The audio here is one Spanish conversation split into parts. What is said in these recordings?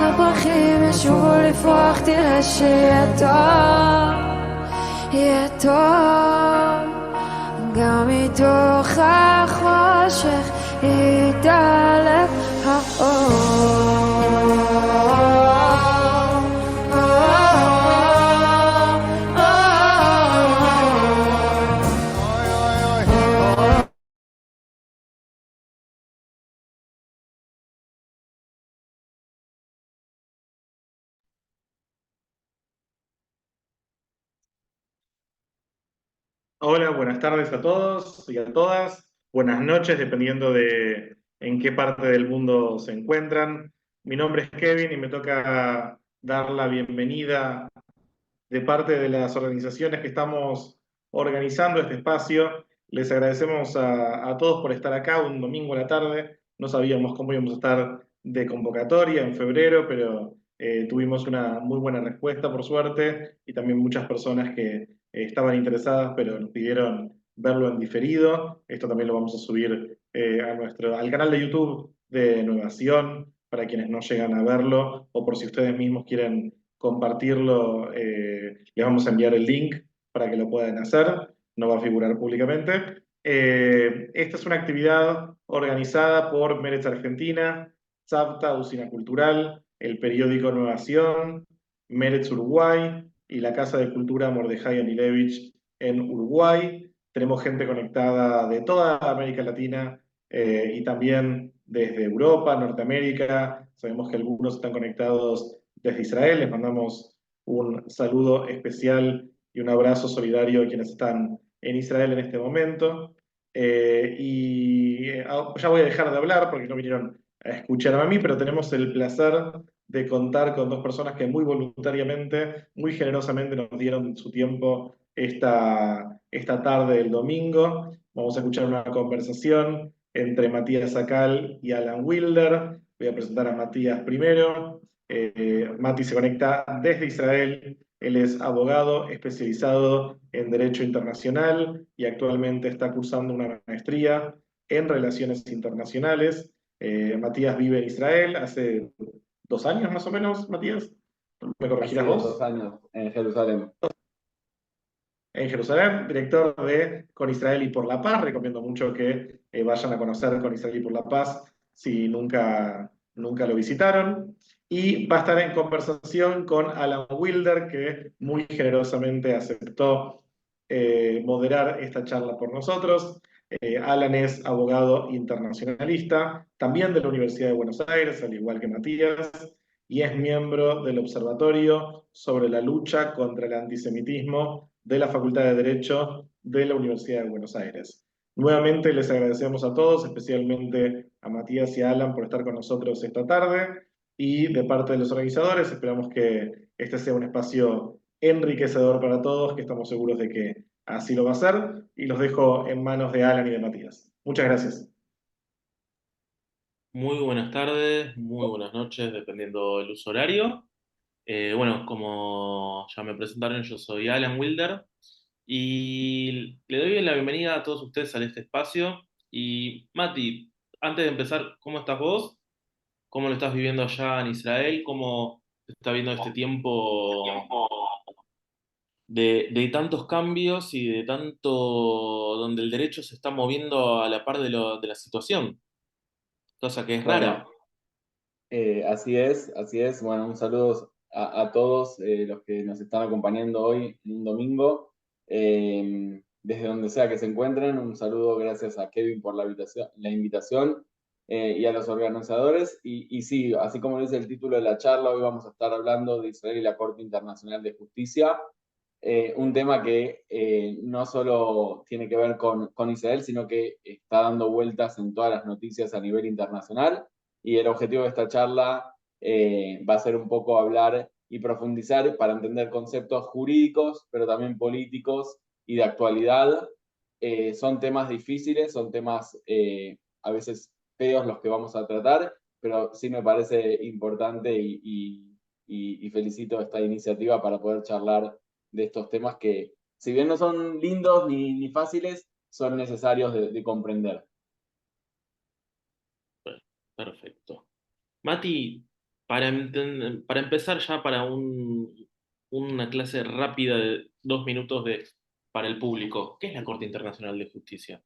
הפרחים ישובו לפרוח, תראה שיהיה טוב, יהיה טוב, גם מתוך החושך יתעלם האור. Hola, buenas tardes a todos y a todas. Buenas noches, dependiendo de en qué parte del mundo se encuentran. Mi nombre es Kevin y me toca dar la bienvenida de parte de las organizaciones que estamos organizando este espacio. Les agradecemos a todos por estar acá un domingo a la tarde. No sabíamos cómo íbamos a estar de convocatoria en febrero, pero tuvimos una muy buena respuesta, por suerte, y también muchas personas que estaban interesadas, pero nos pidieron verlo en diferido. Esto también lo vamos a subir al canal de YouTube de Nuevación, para quienes no llegan a verlo, o por si ustedes mismos quieren compartirlo, les vamos a enviar el link para que lo puedan hacer, no va a figurar públicamente. Esta es una actividad organizada por Meretz Argentina, Tzavta, Usina Cultural, el periódico Nuevación, Meretz Uruguay y la Casa de Cultura Mordejai Anilevich en Uruguay. Tenemos gente conectada de toda América Latina y también desde Europa, Norteamérica. Sabemos que algunos están conectados desde Israel. Les mandamos un saludo especial y un abrazo solidario a quienes están en Israel en este momento. Ya voy a dejar de hablar porque no vinieron a escucharme a mí, pero tenemos el placer de contar con dos personas que muy voluntariamente, muy generosamente nos dieron su tiempo esta tarde del domingo. Vamos a escuchar una conversación entre Matías Sacal y Alan Wilder. Voy a presentar a Matías primero. Mati se conecta desde Israel. Él es abogado especializado en Derecho Internacional y actualmente está cursando una maestría en Relaciones Internacionales. Matías vive en Israel hace 2 años más o menos, Matías. ¿Me corregirás Así es, vos? 2 años en Jerusalén. En Jerusalén, director de Con Israel y por la Paz. Recomiendo mucho que vayan a conocer Con Israel y por la Paz si nunca lo visitaron. Y va a estar en conversación con Alan Wilder, que muy generosamente aceptó moderar esta charla por nosotros. Alan es abogado internacionalista, también de la Universidad de Buenos Aires, al igual que Matías, y es miembro del Observatorio sobre la lucha contra el antisemitismo de la Facultad de Derecho de la Universidad de Buenos Aires. Nuevamente les agradecemos a todos, especialmente a Matías y a Alan por estar con nosotros esta tarde, y de parte de los organizadores esperamos que este sea un espacio enriquecedor para todos, que estamos seguros de que así lo va a ser, y los dejo en manos de Alan y de Matías. Muchas gracias. Muy buenas tardes, muy buenas noches, dependiendo del uso horario. Bueno, como ya me presentaron, yo soy Alan Wilder y le doy la bienvenida a todos ustedes a este espacio. Y Mati, antes de empezar, ¿cómo estás vos? ¿Cómo lo estás viviendo allá en Israel? ¿Cómo se está viendo este tiempo de tantos cambios y de tanto donde el derecho se está moviendo a la par de la situación? Cosa que es rara. Bueno, así es, así es. Bueno, un saludo a todos los que nos están acompañando hoy en un domingo. Desde donde sea que se encuentren, un saludo gracias a Kevin por la invitación y a los organizadores. Y sí, así como dice el título de la charla, hoy vamos a estar hablando de Israel y la Corte Internacional de Justicia. Un tema que no solo tiene que ver con Israel, sino que está dando vueltas en todas las noticias a nivel internacional. Y el objetivo de esta charla va a ser un poco hablar y profundizar para entender conceptos jurídicos, pero también políticos y de actualidad. Son temas difíciles, son temas a veces feos los que vamos a tratar, pero sí me parece importante y felicito esta iniciativa para poder charlar de estos temas que, si bien no son lindos ni fáciles, son necesarios de comprender. Perfecto. Mati, para empezar ya para una clase rápida de 2 minutos para el público, ¿qué es la Corte Internacional de Justicia?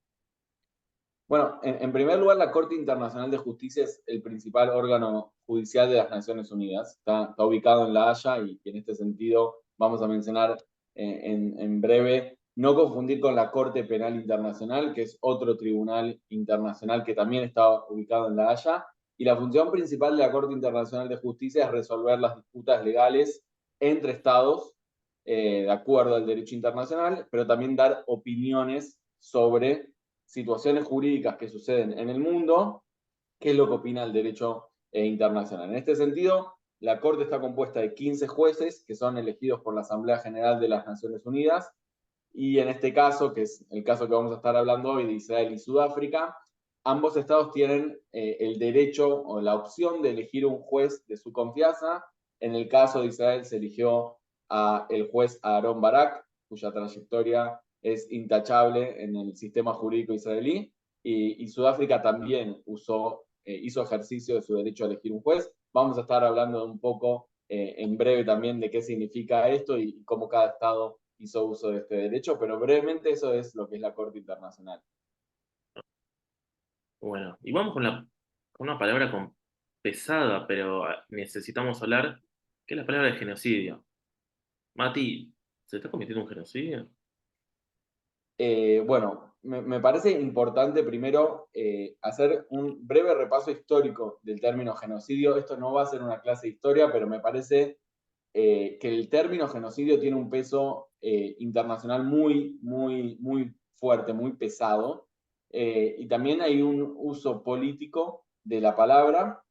Bueno, en primer lugar, la Corte Internacional de Justicia es el principal órgano judicial de las Naciones Unidas. Está ubicado en La Haya y en este sentido vamos a mencionar en breve, no confundir con la Corte Penal Internacional, que es otro tribunal internacional que también está ubicado en La Haya. Y la función principal de la Corte Internacional de Justicia es resolver las disputas legales entre estados, de acuerdo al derecho internacional, pero también dar opiniones sobre situaciones jurídicas que suceden en el mundo, qué es lo que opina el derecho internacional. En este sentido, la Corte está compuesta de 15 jueces que son elegidos por la Asamblea General de las Naciones Unidas, y en este caso, que es el caso que vamos a estar hablando hoy de Israel y Sudáfrica, ambos estados tienen el derecho o la opción de elegir un juez de su confianza. En el caso de Israel se eligió el juez Aharon Barak, cuya trayectoria es intachable en el sistema jurídico israelí, y Sudáfrica también hizo ejercicio de su derecho a elegir un juez. Vamos a estar hablando un poco en breve también de qué significa esto y cómo cada estado hizo uso de este derecho, pero brevemente eso es lo que es la Corte Internacional. Bueno, y vamos con una palabra pesada, pero necesitamos hablar, que es la palabra de genocidio. Mati, ¿se está cometiendo un genocidio? Bueno, me parece importante primero hacer un breve repaso histórico del término genocidio. Esto no va a ser una clase de historia, pero me parece que el término genocidio tiene un peso internacional muy, muy, muy fuerte, muy pesado. Y también hay un uso político de la palabra.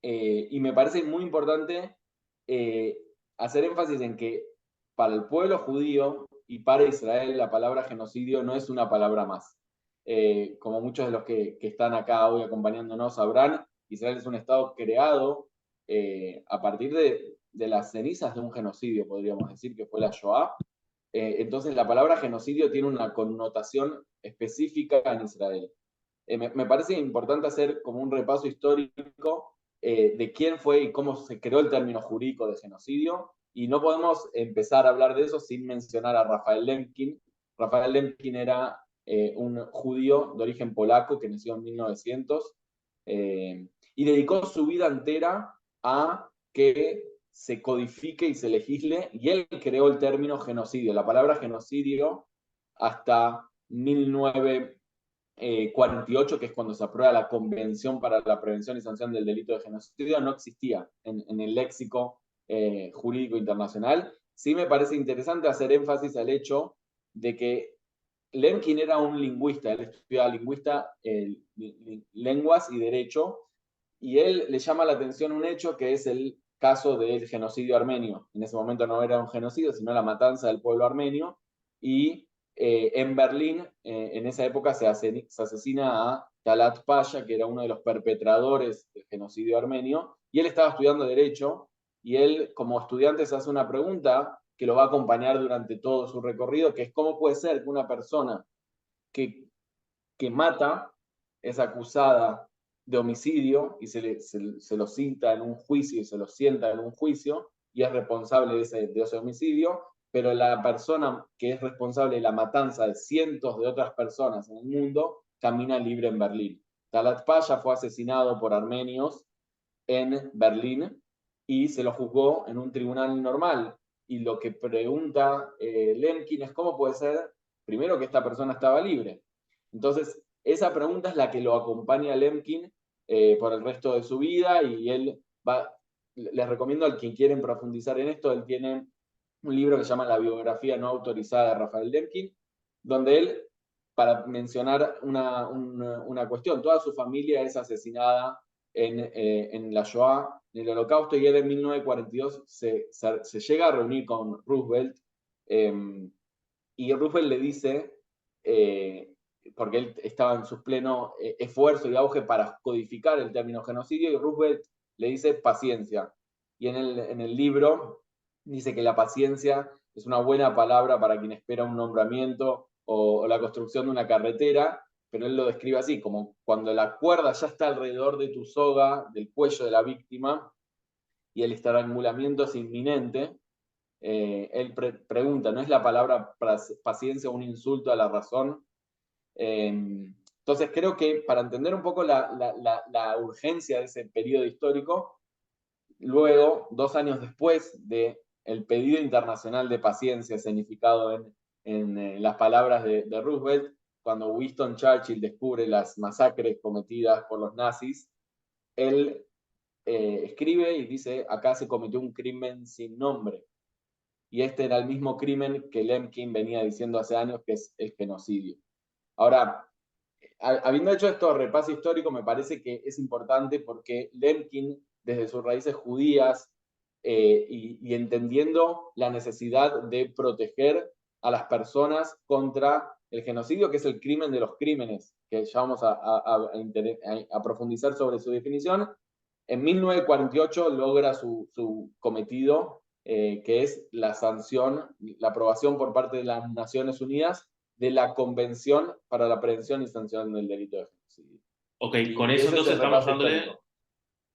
Y me parece muy importante eh, hacer énfasis en que para el pueblo judío y para Israel la palabra genocidio no es una palabra más. Como muchos de los que están acá hoy acompañándonos sabrán, Israel es un estado creado a partir de las cenizas de un genocidio, podríamos decir, que fue la Shoah. Entonces la palabra genocidio tiene una connotación específica en Israel. Me parece importante hacer como un repaso histórico de quién fue y cómo se creó el término jurídico de genocidio, y no podemos empezar a hablar de eso sin mencionar a Rafael Lemkin. Rafael Lemkin era un judío de origen polaco que nació en 1900 y dedicó su vida entera a que se codifique y se legisle, y él creó el término genocidio. La palabra genocidio hasta 1948, que es cuando se aprueba la Convención para la Prevención y Sanción del Delito de Genocidio, no existía en el léxico jurídico internacional. Sí me parece interesante hacer énfasis al hecho de que Lemkin era un lingüista, él estudiaba lenguas y derecho, y él le llama la atención un hecho que es el caso del genocidio armenio. En ese momento no era un genocidio, sino la matanza del pueblo armenio, y en Berlín, en esa época, se asesina a Talat Pasha, que era uno de los perpetradores del genocidio armenio, y él estaba estudiando Derecho, y él, como estudiante, se hace una pregunta que lo va a acompañar durante todo su recorrido, que es cómo puede ser que una persona que, que mata es acusada de homicidio y se lo cita en un juicio y se lo sienta en un juicio y es responsable de ese homicidio, pero la persona que es responsable de la matanza de cientos de otras personas en el mundo camina libre en Berlín. Talat Pasha fue asesinado por armenios en Berlín y se lo juzgó en un tribunal normal. Y lo que pregunta Lemkin es cómo puede ser, primero, que esta persona estaba libre. Entonces, esa pregunta es la que lo acompaña a Lemkin por el resto de su vida, y él va, les recomiendo al quien quieren profundizar en esto, él tiene un libro que se llama La biografía no autorizada de Rafael Lemkin, donde él, para mencionar una cuestión, toda su familia es asesinada en la Shoah, en el Holocausto, y él en 1942 se llega a reunir con Roosevelt, y Roosevelt le dice, porque él estaba en su pleno esfuerzo y auge para codificar el término genocidio, y Roosevelt le dice paciencia. Y en el libro dice que la paciencia es una buena palabra para quien espera un nombramiento o la construcción de una carretera, pero él lo describe así, como cuando la cuerda ya está alrededor de tu soga, del cuello de la víctima, y el estrangulamiento es inminente, él pregunta, ¿no es la palabra paciencia un insulto a la razón? Entonces creo que para entender un poco la urgencia de ese periodo histórico, luego, 2 años después del pedido internacional de paciencia escenificado en las palabras de Roosevelt, cuando Winston Churchill descubre las masacres cometidas por los nazis, él escribe y dice, acá se cometió un crimen sin nombre. Y este era el mismo crimen que Lemkin venía diciendo hace años, que es el genocidio. Ahora, habiendo hecho esto repaso histórico, me parece que es importante porque Lemkin, desde sus raíces judías y entendiendo la necesidad de proteger a las personas contra el genocidio, que es el crimen de los crímenes, que ya vamos a profundizar sobre su definición, en 1948 logra su cometido, que es la sanción, la aprobación por parte de las Naciones Unidas de la Convención para la Prevención y Sanción del Delito de Genocidio. Ok, con Y eso ese es entonces el estamos repaso dándole histórico.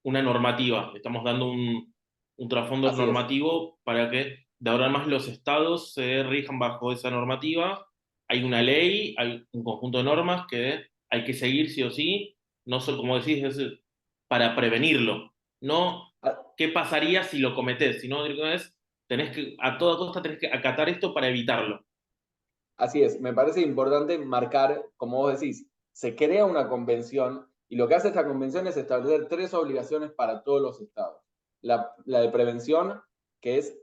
una normativa, estamos dando un trasfondo Así es. normativo para que de ahora en más los estados se rijan bajo esa normativa. Hay una ley, hay un conjunto de normas que hay que seguir sí o sí, no solo, como decís, es para prevenirlo, no Ah, qué pasaría si lo cometés, sino es, tenés que, a toda costa tenés que acatar esto para evitarlo. Así es, me parece importante marcar, como vos decís, se crea una convención y lo que hace esta convención es establecer 3 obligaciones para todos los estados. La de prevención, que es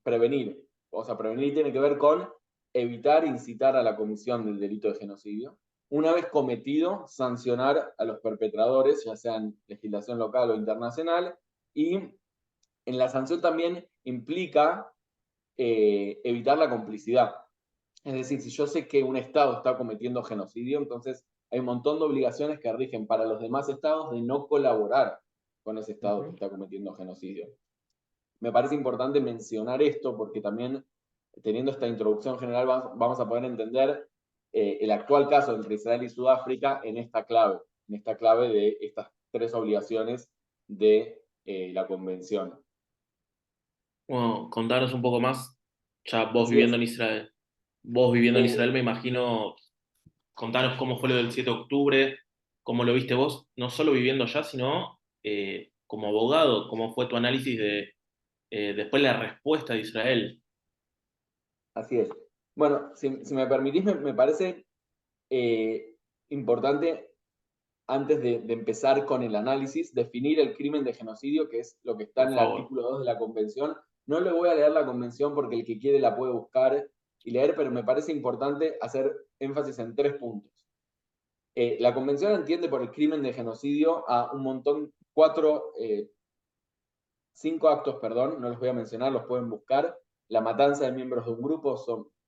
prevenir, o sea, prevenir tiene que ver con evitar, incitar a la comisión del delito de genocidio. Una vez cometido, sancionar a los perpetradores, ya sea en legislación local o internacional, y en la sanción también implica evitar la complicidad. Es decir, si yo sé que un Estado está cometiendo genocidio, entonces hay un montón de obligaciones que rigen para los demás Estados de no colaborar con ese Estado que está cometiendo genocidio. Me parece importante mencionar esto porque también, teniendo esta introducción general, vamos a poder entender el actual caso entre Israel y Sudáfrica en esta clave de estas 3 obligaciones de la Convención. Bueno, contanos un poco más, ya vos Así viviendo es. en Israel. Vos viviendo en Israel, Eh, me imagino, contanos cómo fue lo del 7 de octubre, cómo lo viste vos, no solo viviendo allá, sino como abogado, cómo fue tu análisis de después la respuesta de Israel. Así es. Bueno, si me permitís, me parece importante, antes de empezar con el análisis, definir el crimen de genocidio, que es lo que está Por en el favor. artículo 2 de la Convención. No le voy a leer la Convención porque el que quiere la puede buscar y leer, pero me parece importante hacer énfasis en 3 puntos. La Convención entiende por el crimen de genocidio a un montón, 5 actos, perdón, no los voy a mencionar, los pueden buscar. La matanza de miembros de un grupo,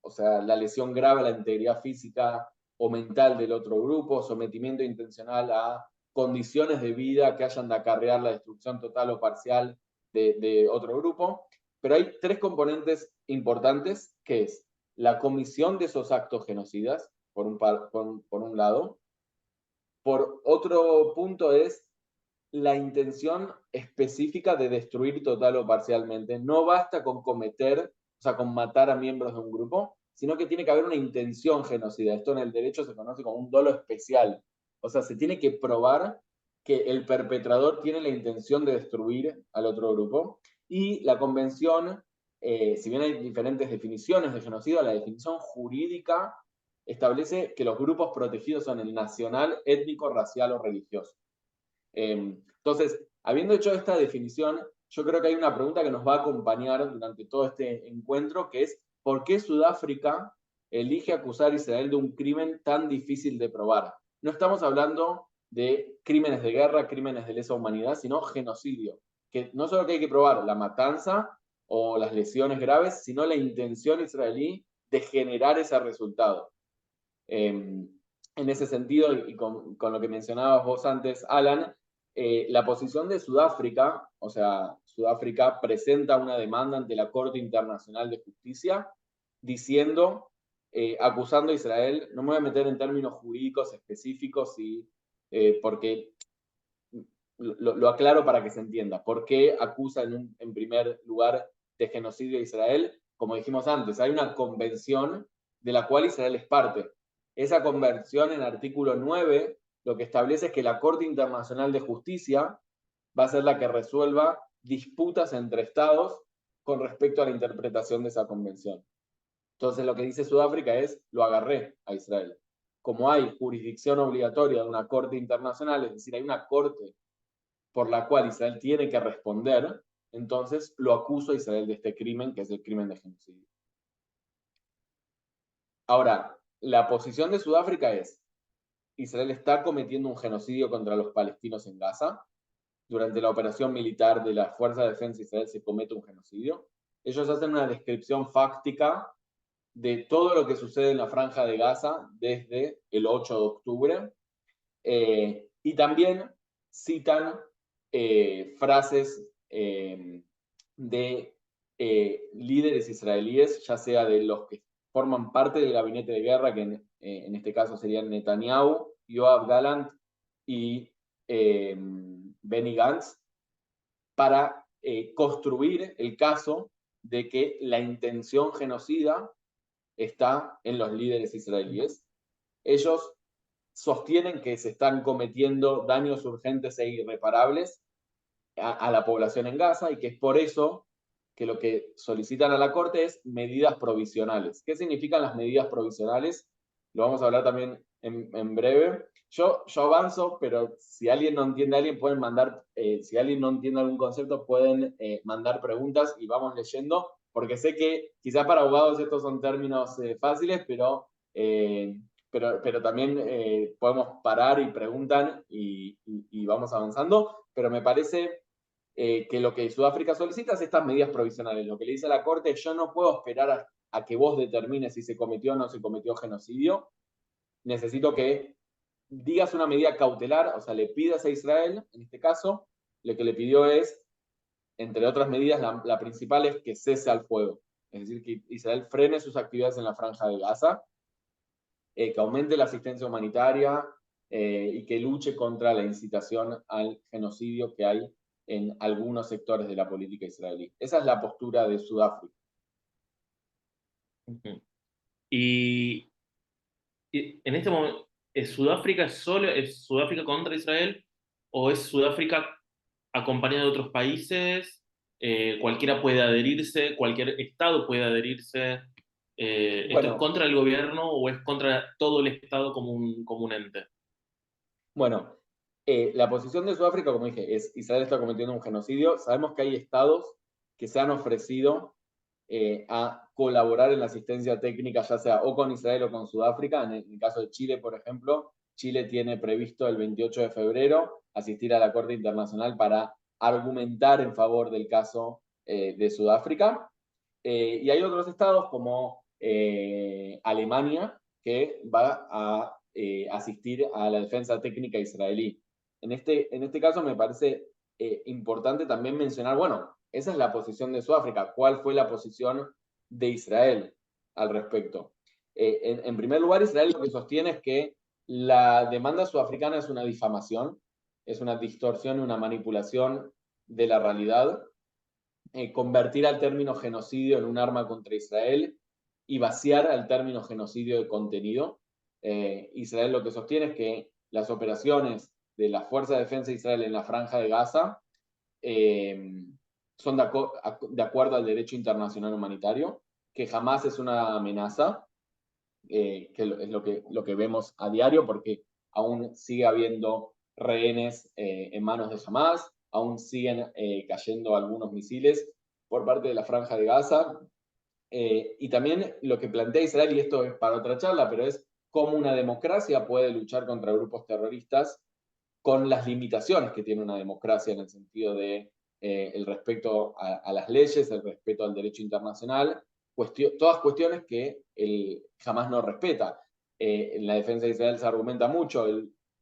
o sea, la lesión grave a la integridad física o mental del otro grupo, sometimiento intencional a condiciones de vida que hayan de acarrear la destrucción total o parcial de otro grupo. Pero hay 3 componentes importantes, que es la comisión de esos actos genocidas, por un lado. Por otro punto es la intención específica de destruir total o parcialmente. No basta con cometer, o sea, con matar a miembros de un grupo, sino que tiene que haber una intención genocida. Esto en el derecho se conoce como un dolo especial. O sea, se tiene que probar que el perpetrador tiene la intención de destruir al otro grupo. Y la convención, si bien hay diferentes definiciones de genocidio, la definición jurídica establece que los grupos protegidos son el nacional, étnico, racial o religioso. Entonces, habiendo hecho esta definición, yo creo que hay una pregunta que nos va a acompañar durante todo este encuentro, que es ¿por qué Sudáfrica elige acusar a Israel de un crimen tan difícil de probar? No estamos hablando de crímenes de guerra, crímenes de lesa humanidad, sino genocidio, que no solo que hay que probar la matanza o las lesiones graves, sino la intención israelí de generar ese resultado. En ese sentido, y con lo que mencionabas vos antes, Alan, la posición de Sudáfrica, o sea, Sudáfrica presenta una demanda ante la Corte Internacional de Justicia diciendo acusando a Israel. No me voy a meter en términos jurídicos específicos, porque lo aclaro para que se entienda. ¿Por qué acusa en primer lugar de genocidio a Israel? Como dijimos antes, hay una convención de la cual Israel es parte. Esa convención, en artículo 9, lo que establece es que la Corte Internacional de Justicia va a ser la que resuelva disputas entre estados con respecto a la interpretación de esa convención. Entonces lo que dice Sudáfrica es, lo agarré a Israel. Como hay jurisdicción obligatoria de una corte internacional, es decir, hay una corte por la cual Israel tiene que responder, entonces lo acuso a Israel de este crimen, que es el crimen de genocidio. Ahora, la posición de Sudáfrica es, Israel está cometiendo un genocidio contra los palestinos en Gaza. Durante la operación militar de la Fuerza de Defensa de Israel se comete un genocidio. Ellos hacen una descripción fáctica de todo lo que sucede en la Franja de Gaza desde el 8 de octubre. Y también citan frases de líderes israelíes, ya sea de los que forman parte del gabinete de guerra, que en este caso serían Netanyahu, Yoav Gallant y Benny Gantz, para construir el caso de que la intención genocida está en los líderes israelíes. Ellos sostienen que se están cometiendo daños urgentes e irreparables a la población en Gaza y que es por eso que lo que solicitan a la Corte es medidas provisionales. ¿Qué significan las medidas provisionales? Lo vamos a hablar también en breve. Yo avanzo, pero si alguien no entiende a alguien, pueden mandar, si alguien no entiende algún concepto, pueden mandar preguntas y vamos leyendo, porque sé que quizás para abogados estos son términos fáciles, pero también podemos parar y preguntan y vamos avanzando, pero me parece que lo que Sudáfrica solicita es estas medidas provisionales. Lo que le dice a la Corte es, yo no puedo esperar a que vos determines si se cometió o no se cometió genocidio, necesito que digas una medida cautelar, o sea, le pidas a Israel, en este caso, lo que le pidió es, entre otras medidas, la principal es que cese al fuego, es decir, que Israel frene sus actividades en la Franja de Gaza, que aumente la asistencia humanitaria y que luche contra la incitación al genocidio que hay en algunos sectores de la política israelí. Esa es la postura de Sudáfrica. Y en este momento, ¿es Sudáfrica solo, es Sudáfrica contra Israel o es Sudáfrica acompañada de otros países? Cualquiera puede adherirse, cualquier estado puede adherirse. ¿Esto es contra el gobierno o es contra todo el estado como un ente? Bueno, la posición de Sudáfrica, como dije, es Israel está cometiendo un genocidio. Sabemos que hay estados que se han ofrecido a colaborar en la asistencia técnica, ya sea o con Israel o con Sudáfrica. En el caso de Chile, por ejemplo, Chile tiene previsto el 28 de febrero asistir a la Corte Internacional para argumentar en favor del caso de Sudáfrica. Y hay otros estados como Alemania que va a asistir a la defensa técnica israelí. En este caso me parece importante también mencionar, bueno, esa es la posición de Sudáfrica. ¿Cuál fue la posición de Israel al respecto? En primer lugar, Israel lo que sostiene es que la demanda sudafricana es una difamación, es una distorsión y una manipulación de la realidad, convertir al término genocidio en un arma contra Israel y vaciar al término genocidio de contenido. Israel lo que sostiene es que las operaciones de la Fuerza de Defensa de Israel en la Franja de Gaza son de acuerdo al derecho internacional humanitario, que jamás es una amenaza, que es lo que vemos a diario, porque aún sigue habiendo rehenes en manos de Hamas, aún siguen cayendo algunos misiles por parte de la Franja de Gaza. Y también lo que plantea Israel, y esto es para otra charla, pero es cómo una democracia puede luchar contra grupos terroristas con las limitaciones que tiene una democracia en el sentido de el respeto a las leyes, el respeto al derecho internacional, todas cuestiones que jamás no respeta. En la defensa de Israel se argumenta mucho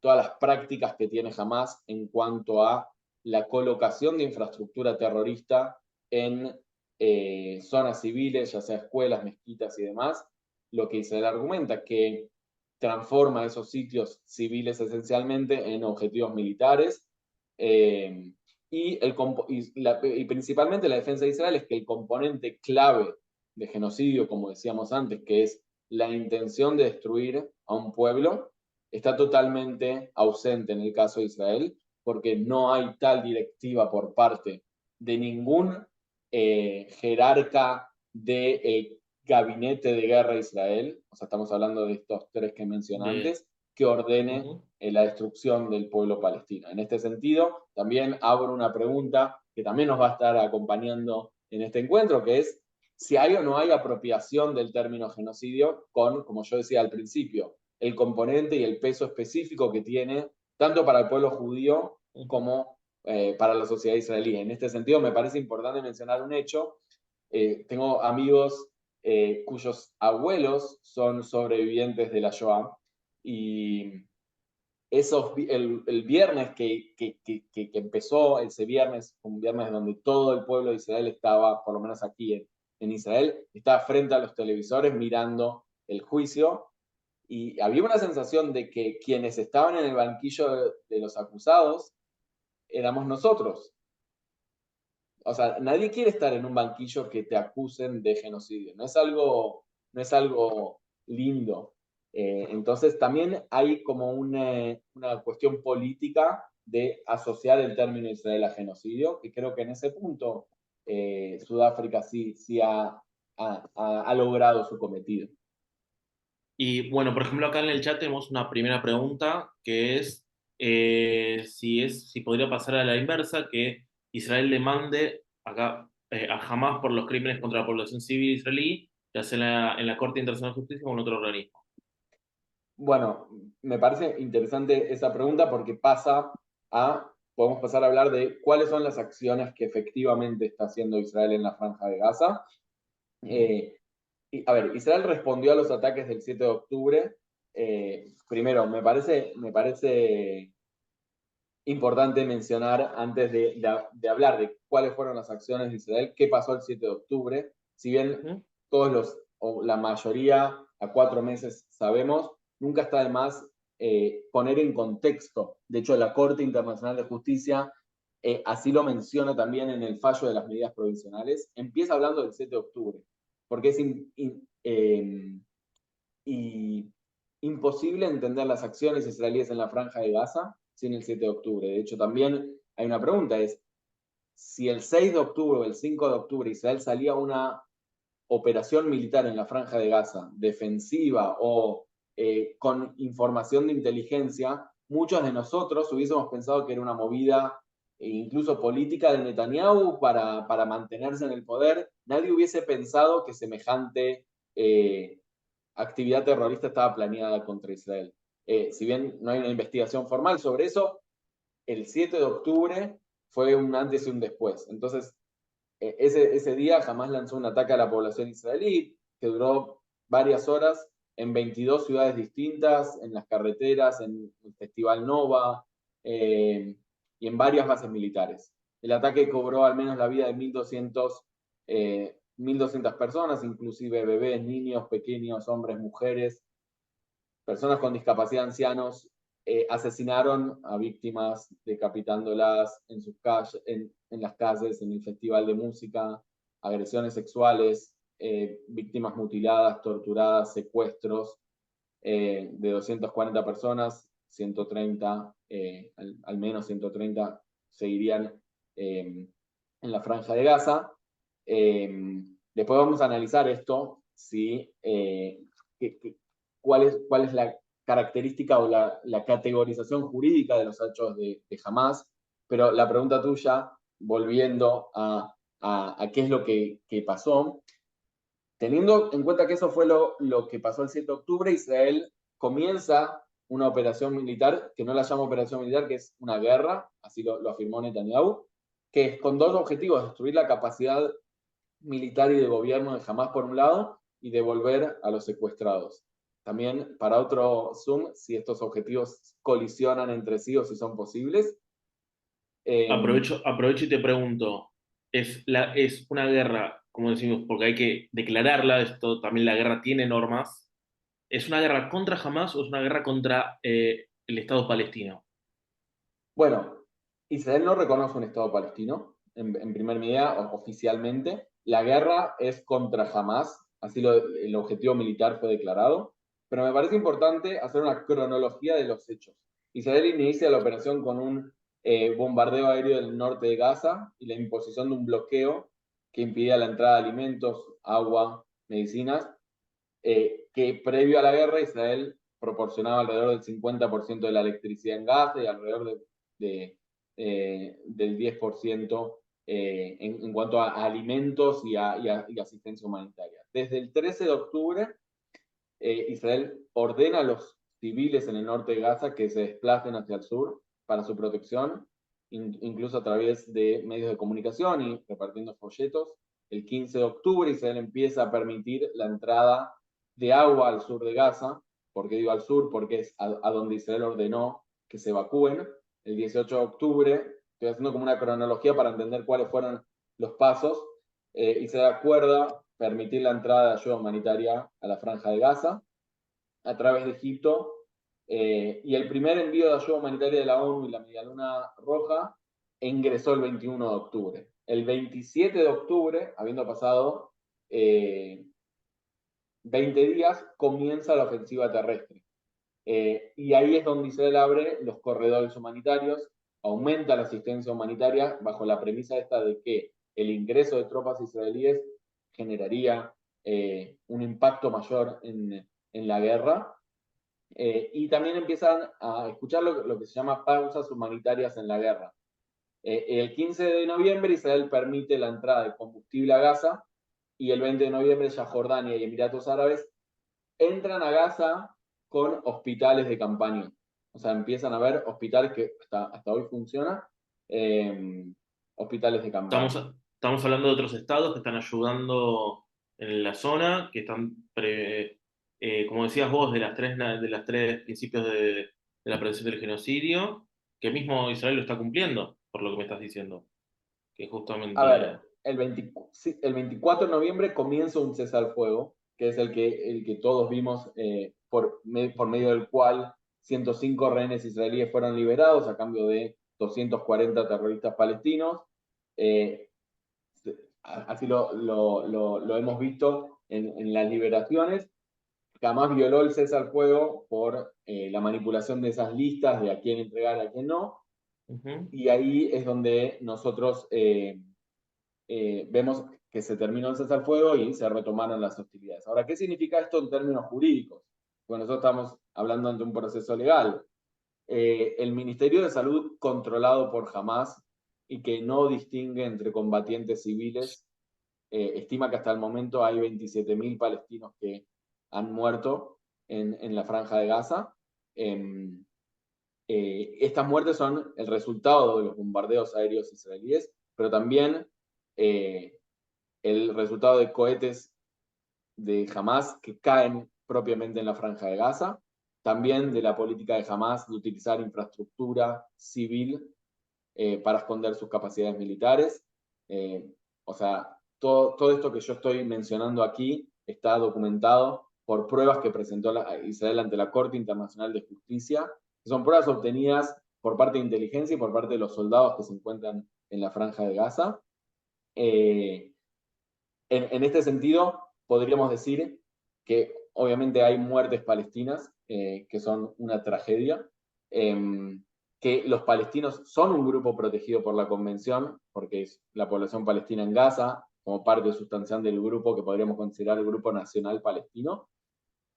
todas las prácticas que tiene Hamas en cuanto a la colocación de infraestructura terrorista en zonas civiles, ya sea escuelas, mezquitas y demás, lo que Israel argumenta, que transforma esos sitios civiles esencialmente en objetivos militares. Y principalmente la defensa de Israel es que el componente clave de genocidio, como decíamos antes, que es la intención de destruir a un pueblo, está totalmente ausente en el caso de Israel, porque no hay tal directiva por parte de ningún jerarca del gabinete de guerra de Israel, o sea, estamos hablando de estos tres que mencioné antes, que ordene la destrucción del pueblo palestino. En este sentido, también abro una pregunta que también nos va a estar acompañando en este encuentro, que es si hay o no hay apropiación del término genocidio con, como yo decía al principio, el componente y el peso específico que tiene tanto para el pueblo judío como para la sociedad israelí. En este sentido, me parece importante mencionar un hecho. Tengo amigos cuyos abuelos son sobrevivientes de la Shoah, y el viernes que empezó, ese viernes, un viernes donde todo el pueblo de Israel estaba, por lo menos aquí en Israel, estaba frente a los televisores mirando el juicio, y había una sensación de que quienes estaban en el banquillo de los acusados éramos nosotros. O sea, nadie quiere estar en un banquillo que te acusen de genocidio. No es algo lindo. Entonces también hay como una cuestión política de asociar el término Israel a genocidio, que creo que en ese punto Sudáfrica sí ha logrado su cometido. Y bueno, por ejemplo, acá en el chat tenemos una primera pregunta que es si podría pasar a la inversa, que Israel demande acá a Hamás por los crímenes contra la población civil israelí, ya sea en la Corte Internacional de Justicia o en otro organismo. Bueno, me parece interesante esa pregunta porque podemos pasar a hablar de cuáles son las acciones que efectivamente está haciendo Israel en la Franja de Gaza. A ver, Israel respondió a los ataques del 7 de octubre. Primero, me parece importante mencionar, antes de hablar de cuáles fueron las acciones de Israel, qué pasó el 7 de octubre. Si bien o la mayoría, a 4 meses sabemos, nunca está de más poner en contexto. De hecho, la Corte Internacional de Justicia así lo menciona también en el fallo de las medidas provisionales. Empieza hablando del 7 de octubre, porque es imposible entender las acciones israelíes en la Franja de Gaza sin el 7 de octubre. De hecho, también hay una pregunta, es si el 6 de octubre o el 5 de octubre Israel salía a una operación militar en la Franja de Gaza, defensiva o con información de inteligencia, muchos de nosotros hubiésemos pensado que era una movida incluso política de Netanyahu para mantenerse en el poder. Nadie hubiese pensado que semejante actividad terrorista estaba planeada contra Israel. Si bien no hay una investigación formal sobre eso, el 7 de octubre fue un antes y un después. Entonces, ese día Hamás lanzó un ataque a la población israelí que duró varias horas en 22 ciudades distintas, en las carreteras, en el Festival Nova y en varias bases militares. El ataque cobró al menos la vida de 1.200 personas, inclusive bebés, niños, pequeños, hombres, mujeres, personas con discapacidad, ancianos. Asesinaron a víctimas decapitándolas en sus calles, en las calles, en el festival de música, agresiones sexuales, víctimas mutiladas, torturadas, secuestros de 240 personas, 130, al menos 130 seguirían en la Franja de Gaza. Después vamos a analizar esto, cuál es la característica o la categorización jurídica de los hechos de Hamás, pero la pregunta tuya, volviendo a qué es lo que pasó, teniendo en cuenta que eso fue lo que pasó el 7 de octubre, Israel comienza una operación militar, que no la llama operación militar, que es una guerra, así lo afirmó Netanyahu, que es con dos objetivos: destruir la capacidad militar y de gobierno de Hamás por un lado, y devolver a los secuestrados. También para otro Zoom, si estos objetivos colisionan entre sí o si son posibles. Aprovecho y te pregunto, ¿es una guerra como decimos, porque hay que declararla, esto también la guerra tiene normas. ¿Es una guerra contra Hamas o es una guerra contra el Estado palestino? Bueno, Israel no reconoce un Estado palestino, en primer medida, oficialmente. La guerra es contra Hamas, así el objetivo militar fue declarado, pero me parece importante hacer una cronología de los hechos. Israel inicia la operación con un bombardeo aéreo del norte de Gaza y la imposición de un bloqueo que impide la entrada de alimentos, agua, medicinas, que previo a la guerra Israel proporcionaba alrededor del 50% de la electricidad en Gaza y alrededor del 10% en cuanto a alimentos y asistencia humanitaria. Desde el 13 de octubre, Israel ordena a los civiles en el norte de Gaza que se desplacen hacia el sur para su protección, incluso a través de medios de comunicación y repartiendo folletos. El 15 de octubre Israel empieza a permitir la entrada de agua al sur de Gaza. ¿Por qué digo al sur? Porque es a donde Israel ordenó que se evacúen. El 18 de octubre, estoy haciendo como una cronología para entender cuáles fueron los pasos, Israel acuerda permitir la entrada de ayuda humanitaria a la Franja de Gaza a través de Egipto, y el primer envío de ayuda humanitaria de la ONU y la Medialuna Roja ingresó el 21 de octubre. El 27 de octubre, habiendo pasado 20 días, comienza la ofensiva terrestre. Y ahí es donde Israel abre los corredores humanitarios, aumenta la asistencia humanitaria bajo la premisa esta de que el ingreso de tropas israelíes generaría un impacto mayor en la guerra. Y también empiezan a escuchar lo que se llama pausas humanitarias en la guerra. El 15 de noviembre Israel permite la entrada de combustible a Gaza y el 20 de noviembre ya Jordania y Emiratos Árabes entran a Gaza con hospitales de campaña. O sea, empiezan a ver hospitales que hasta hoy funcionan, hospitales de campaña. Estamos hablando de otros estados que están ayudando en la zona, que están, como decías vos, de las tres principios de la prevención del genocidio, que mismo Israel lo está cumpliendo, por lo que me estás diciendo. Que A justamente. ver, el 24 de noviembre comienza un cese al fuego, que es el que todos vimos, por medio del cual 105 rehenes israelíes fueron liberados a cambio de 240 terroristas palestinos. Así lo hemos visto en las liberaciones. Jamás violó el cese al fuego por la manipulación de esas listas de a quién entregar y a quién no. Y ahí es donde nosotros vemos que se terminó el cese al fuego y se retomaron las hostilidades. Ahora, ¿qué significa esto en términos jurídicos? Bueno, nosotros estamos hablando ante un proceso legal. El Ministerio de Salud, controlado por Hamas y que no distingue entre combatientes civiles, estima que hasta el momento hay 27.000 palestinos que han muerto en la Franja de Gaza. Estas muertes son el resultado de los bombardeos aéreos israelíes, pero también el resultado de cohetes de Hamas que caen propiamente en la Franja de Gaza, también de la política de Hamas de utilizar infraestructura civil para esconder sus capacidades militares. O sea, todo esto que yo estoy mencionando aquí está documentado por pruebas que presentó Israel ante la Corte Internacional de Justicia, que son pruebas obtenidas por parte de inteligencia y por parte de los soldados que se encuentran en la Franja de Gaza. En este sentido, podríamos decir que obviamente hay muertes palestinas, que son una tragedia, que los palestinos son un grupo protegido por la Convención, porque es la población palestina en Gaza, como parte sustancial del grupo que podríamos considerar el Grupo Nacional Palestino.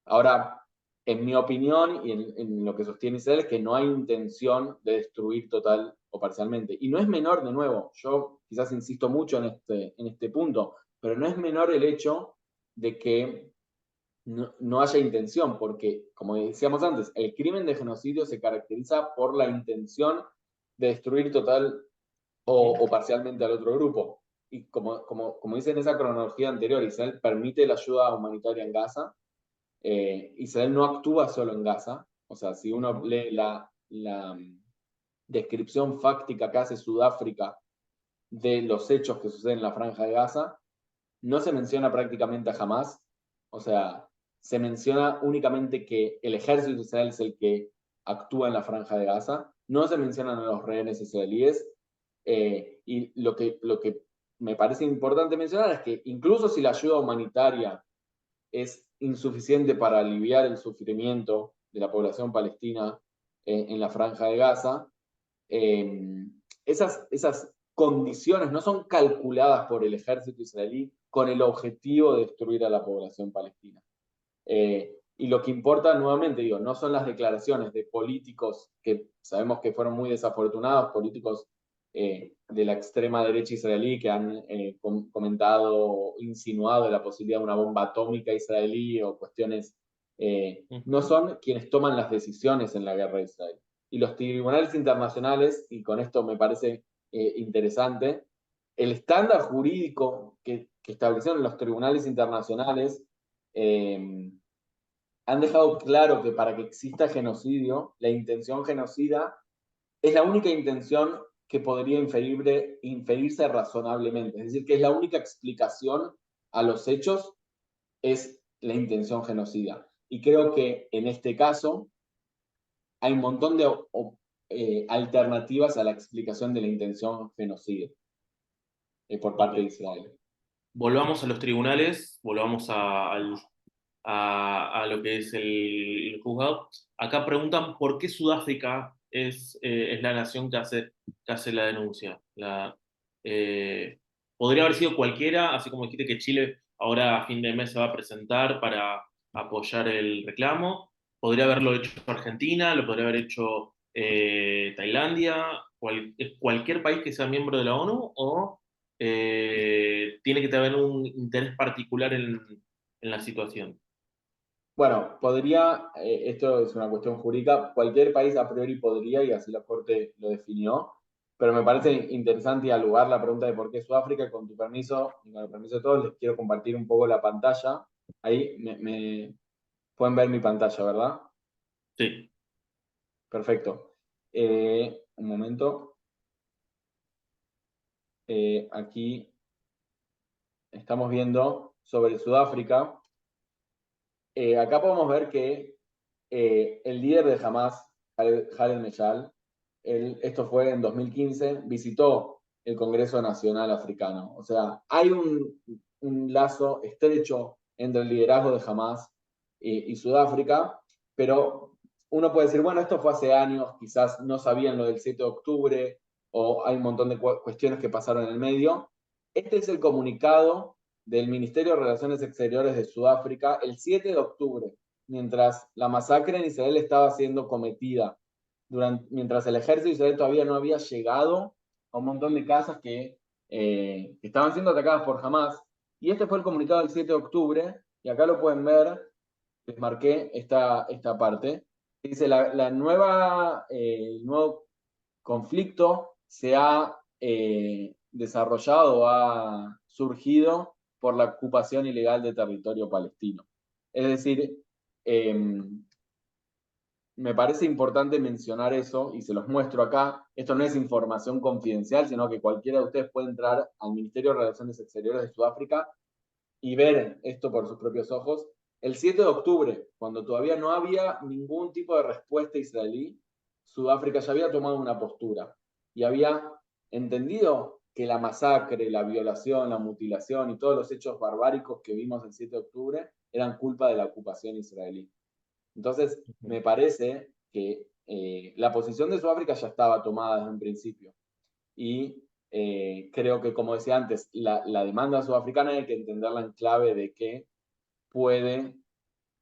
Ahora, en mi opinión y en lo que sostiene Israel es que no hay intención de destruir total o parcialmente. Y no es menor, de nuevo, yo quizás insisto mucho en este punto, pero no es menor el hecho de que no haya intención, porque, como decíamos antes, el crimen de genocidio se caracteriza por la intención de destruir total o parcialmente al otro grupo. Y como dice en esa cronología anterior, Israel permite la ayuda humanitaria en Gaza. Israel no actúa solo en Gaza. O sea, si uno lee la descripción fáctica que hace Sudáfrica de los hechos que suceden en la Franja de Gaza, no se menciona prácticamente a Hamás, o sea, se menciona únicamente que el ejército de Israel es el que actúa en la Franja de Gaza, no se mencionan a los rehenes israelíes, y lo que me parece importante mencionar es que incluso si la ayuda humanitaria es insuficiente para aliviar el sufrimiento de la población palestina en la Franja de Gaza, eh, esas condiciones no son calculadas por el ejército israelí con el objetivo de destruir a la población palestina. Y lo que importa, nuevamente digo, no son las declaraciones de políticos que sabemos que fueron muy desafortunados, políticos de la extrema derecha israelí que han comentado, insinuado la posibilidad de una bomba atómica israelí o cuestiones, no son quienes toman las decisiones en la guerra de Israel. Y los tribunales internacionales, y con esto me parece interesante, el estándar jurídico que establecieron los tribunales internacionales han dejado claro que para que exista genocidio, la intención genocida es la única intención que podría inferirse razonablemente. Es decir, que es la única explicación a los hechos, es la intención genocida. Y creo que en este caso hay un montón de alternativas a la explicación de la intención genocida por parte de Israel. Volvamos a los tribunales, volvamos a lo que es el juzgado. Acá preguntan por qué Sudáfrica es la nación que hace la denuncia. Podría haber sido cualquiera, así como dijiste que Chile ahora a fin de mes se va a presentar para apoyar el reclamo. Podría haberlo hecho Argentina, lo podría haber hecho Tailandia, cualquier país que sea miembro de la ONU, o tiene que tener un interés particular en la situación. Bueno, podría, esto es una cuestión jurídica, cualquier país a priori podría, y así la Corte lo definió, pero me parece interesante y al lugar la pregunta de por qué Sudáfrica, con tu permiso y con el permiso de todos, les quiero compartir un poco la pantalla. Ahí pueden ver mi pantalla, ¿verdad? Sí. Perfecto. Un momento. Aquí estamos viendo sobre Sudáfrica. Acá podemos ver que el líder de Hamas, Khaled Meshal, esto fue en 2015, visitó el Congreso Nacional Africano. O sea, hay un lazo estrecho entre el liderazgo de Hamas y Sudáfrica, pero uno puede decir, bueno, esto fue hace años, quizás no sabían lo del 7 de octubre, o hay un montón de cuestiones que pasaron en el medio. Este es el comunicado del Ministerio de Relaciones Exteriores de Sudáfrica el 7 de octubre, mientras la masacre en Israel estaba siendo cometida, mientras el ejército de Israel todavía no había llegado a un montón de casas que estaban siendo atacadas por Hamas. Y este fue el comunicado del 7 de octubre, y acá lo pueden ver, les marqué esta parte. Dice, el nuevo conflicto se ha desarrollado, ha surgido por la ocupación ilegal de territorio palestino. Es decir, me parece importante mencionar eso y se los muestro acá. Esto no es información confidencial, sino que cualquiera de ustedes puede entrar al Ministerio de Relaciones Exteriores de Sudáfrica y ver esto por sus propios ojos. El 7 de octubre, cuando todavía no había ningún tipo de respuesta israelí, Sudáfrica ya había tomado una postura y había entendido que la masacre, la violación, la mutilación y todos los hechos barbáricos que vimos el 7 de octubre eran culpa de la ocupación israelí. Entonces, me parece que la posición de Sudáfrica ya estaba tomada desde un principio. Y creo que, como decía antes, la demanda sudafricana hay que entenderla en clave de que puede,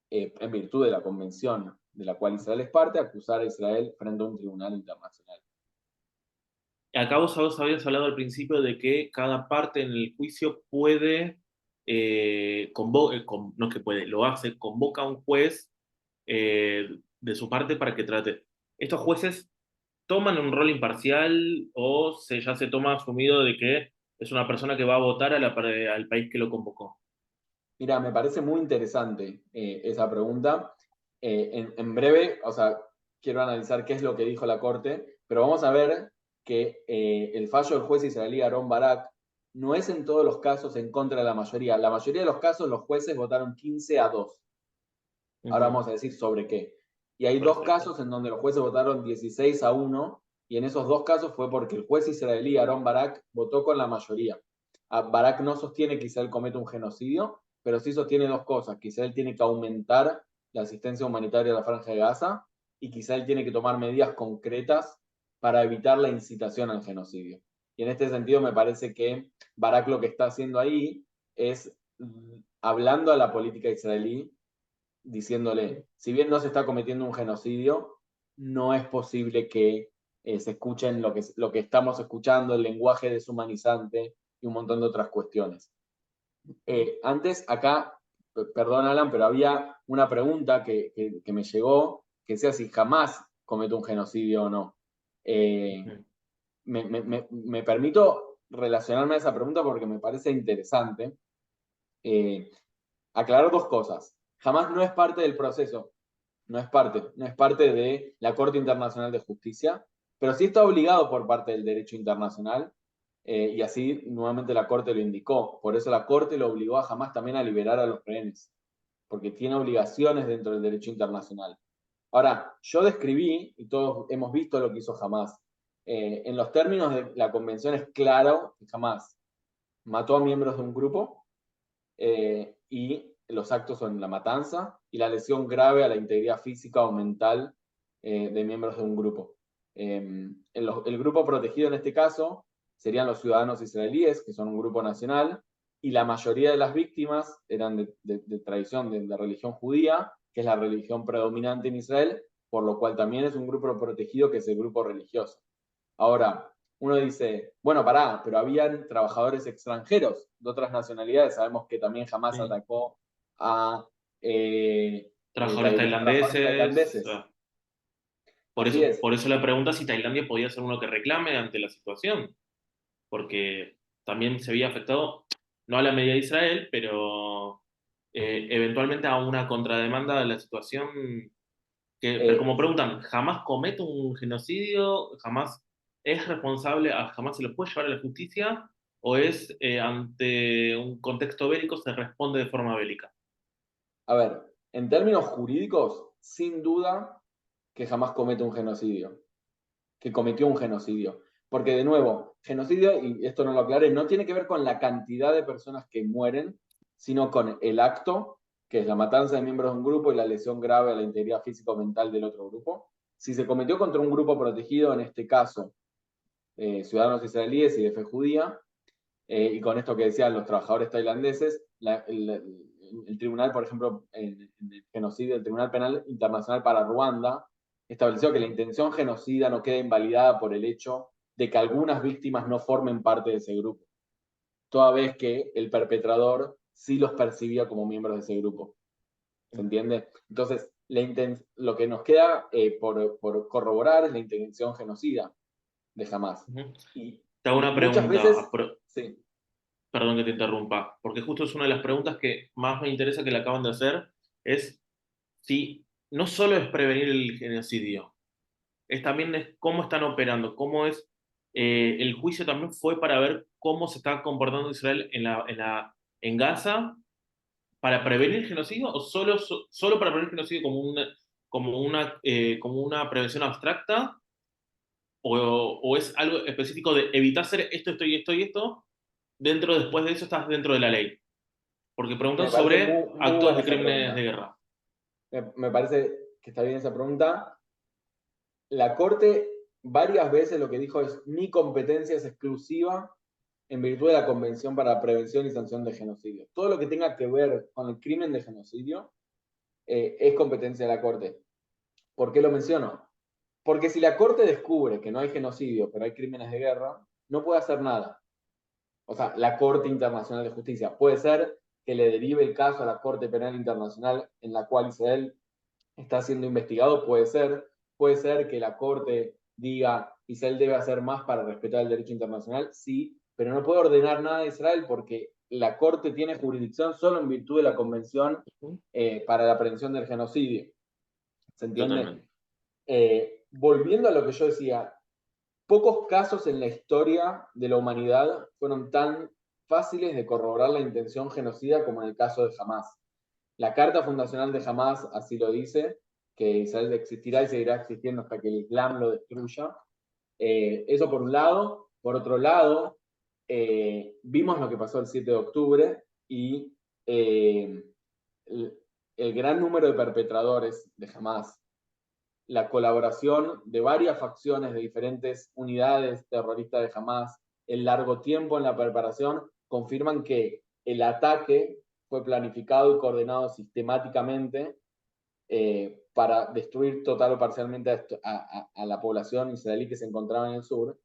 en virtud de la convención de la cual Israel es parte, acusar a Israel frente a un tribunal internacional. Acá vos habías hablado al principio de que cada parte en el juicio puede, no es que puede, lo hace, convoca a un juez de su parte para que trate. ¿Estos jueces toman un rol imparcial o ya se toma asumido de que es una persona que va a votar al país que lo convocó? Mira, me parece muy interesante esa pregunta. En breve, o sea, quiero analizar qué es lo que dijo la Corte, pero vamos a ver que el fallo del juez israelí Aaron Barak no es en todos los casos en contra de la mayoría. La mayoría de los casos los jueces votaron 15-2. Ahora vamos a decir sobre qué. Y hay dos casos en donde los jueces votaron 16-1, y en esos dos casos fue porque el juez israelí Aarón Barak votó con la mayoría. Barak no sostiene que Israel cometa un genocidio, pero sí sostiene dos cosas: que Israel tiene que aumentar la asistencia humanitaria a la Franja de Gaza y que Israel tiene que tomar medidas concretas para evitar la incitación al genocidio. Y en este sentido me parece que Barak lo que está haciendo ahí es hablando a la política israelí, diciéndole, si bien no se está cometiendo un genocidio, no es posible que se escuchen lo que estamos escuchando, el lenguaje deshumanizante y un montón de otras cuestiones. Antes, acá, perdón Alan, pero había una pregunta que me llegó, que decía si jamás comete un genocidio o no. Me permito relacionarme a esa pregunta porque me parece interesante. Aclarar dos cosas. Jamás no es parte del proceso, no es parte de la Corte Internacional de Justicia, pero sí está obligado por parte del derecho internacional, y así nuevamente la Corte lo indicó. Por eso la Corte lo obligó a Hamás también a liberar a los rehenes, porque tiene obligaciones dentro del derecho internacional. Ahora, yo describí, y todos hemos visto lo que hizo Hamás. En los términos de la convención es claro que Hamás mató a miembros de un grupo, y los actos son la matanza y la lesión grave a la integridad física o mental de miembros de un grupo. El grupo protegido en este caso serían los ciudadanos israelíes, que son un grupo nacional, y la mayoría de las víctimas eran de tradición de la religión judía, que es la religión predominante en Israel, por lo cual también es un grupo protegido, que es el grupo religioso. Ahora, uno dice, bueno, pero habían trabajadores extranjeros de otras nacionalidades. Sabemos que también jamás atacó a trabajadores tailandeses. Por eso la pregunta si Tailandia podía ser uno que reclame ante la situación, porque también se había afectado, no a la medida de Israel, pero eventualmente a una contrademanda de la situación. Pero como preguntan, ¿jamás comete un genocidio? ¿Jamás es responsable? ¿Jamás se lo puede llevar a la justicia? ¿O es ante un contexto bélico se responde de forma bélica? A ver, en términos jurídicos, sin duda que jamás comete un genocidio, que cometió un genocidio. Porque, de nuevo, genocidio, y esto no lo aclaré, no tiene que ver con la cantidad de personas que mueren, sino con el acto, que es la matanza de miembros de un grupo y la lesión grave a la integridad física o mental del otro grupo. Si se cometió contra un grupo protegido, en este caso, ciudadanos israelíes y de fe judía, y con esto que decían los trabajadores tailandeses, el tribunal, por ejemplo, en el genocidio, el Tribunal Penal Internacional para Ruanda, estableció que la intención genocida no queda invalidada por el hecho de que algunas víctimas no formen parte de ese grupo, toda vez que el perpetrador sí los percibía como miembros de ese grupo. ¿Se entiende? Entonces, lo que nos queda por corroborar es la intención genocida de Hamás. Y te hago una muchas pregunta, veces... Sí. Perdón que te interrumpa, porque justo es una de las preguntas que más me interesa que le acaban de hacer, es si no solo es prevenir el genocidio, es también es cómo están operando, cómo es, el juicio también fue para ver cómo se está comportando Israel en Gaza para prevenir el genocidio, o solo para prevenir el genocidio como una prevención abstracta, o es algo específico de evitar hacer esto y esto y esto, después de eso estás dentro de la ley. Porque preguntan sobre muy actos de crímenes pregunta. de guerra. Me parece que está bien esa pregunta. La Corte varias veces lo que dijo es: mi competencia es exclusiva en virtud de la Convención para la Prevención y Sanción de Genocidio. Todo lo que tenga que ver con el crimen de genocidio es competencia de la Corte. ¿Por qué lo menciono? Porque si la Corte descubre que no hay genocidio, pero hay crímenes de guerra, no puede hacer nada. O sea, la Corte Internacional de Justicia. Puede ser que le derive el caso a la Corte Penal Internacional en la cual Israel está siendo investigado, puede ser que la Corte diga Israel debe hacer más para respetar el derecho internacional, sí, pero no puede ordenar nada de Israel porque la Corte tiene jurisdicción solo en virtud de la Convención para la prevención del genocidio. ¿Se entiende? Volviendo a lo que yo decía, pocos casos en la historia de la humanidad fueron tan fáciles de corroborar la intención genocida como en el caso de Hamás. La carta fundacional de Hamás así lo dice, que Israel existirá y seguirá existiendo hasta que el Islam lo destruya. Eso por un lado. Por otro lado, vimos lo que pasó el 7 de octubre y el gran número de perpetradores de Hamás, la colaboración de varias facciones de diferentes unidades terroristas de Hamás, el largo tiempo en la preparación, confirman que el ataque fue planificado y coordinado sistemáticamente para destruir total o parcialmente a la población israelí que se encontraba en el sur.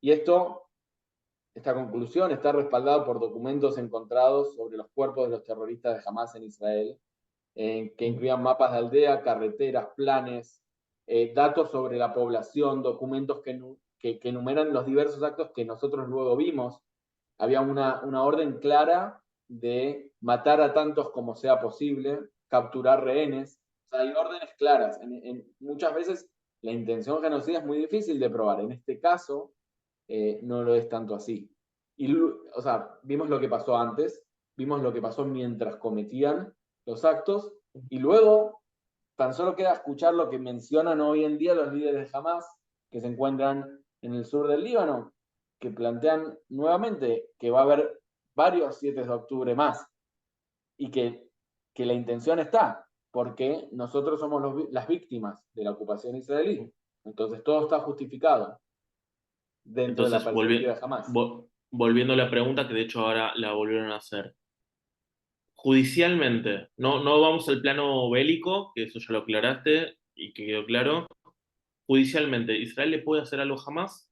Y esta conclusión está respaldada por documentos encontrados sobre los cuerpos de los terroristas de Hamás en Israel, que incluían mapas de aldea, carreteras, planes, datos sobre la población, documentos que enumeran los diversos actos que nosotros luego vimos. Había una orden clara de matar a tantos como sea posible, capturar rehenes. O sea, hay órdenes claras. Muchas veces la intención genocida es muy difícil de probar. En este caso, no lo es tanto así. O sea, vimos lo que pasó antes, vimos lo que pasó mientras cometían los actos, y luego tan solo queda escuchar lo que mencionan hoy en día los líderes de Hamás, que se encuentran en el sur del Líbano, que plantean nuevamente que va a haber varios 7 de octubre más, y que la intención está, porque nosotros somos las víctimas de la ocupación israelí. Entonces todo está justificado dentro de la Entonces, perspectiva de Hamás. volviendo a la pregunta, que de hecho ahora la volvieron a hacer. Judicialmente, no vamos al plano bélico, que eso ya lo aclaraste y que quedó claro. Judicialmente, ¿Israel le puede hacer algo jamás?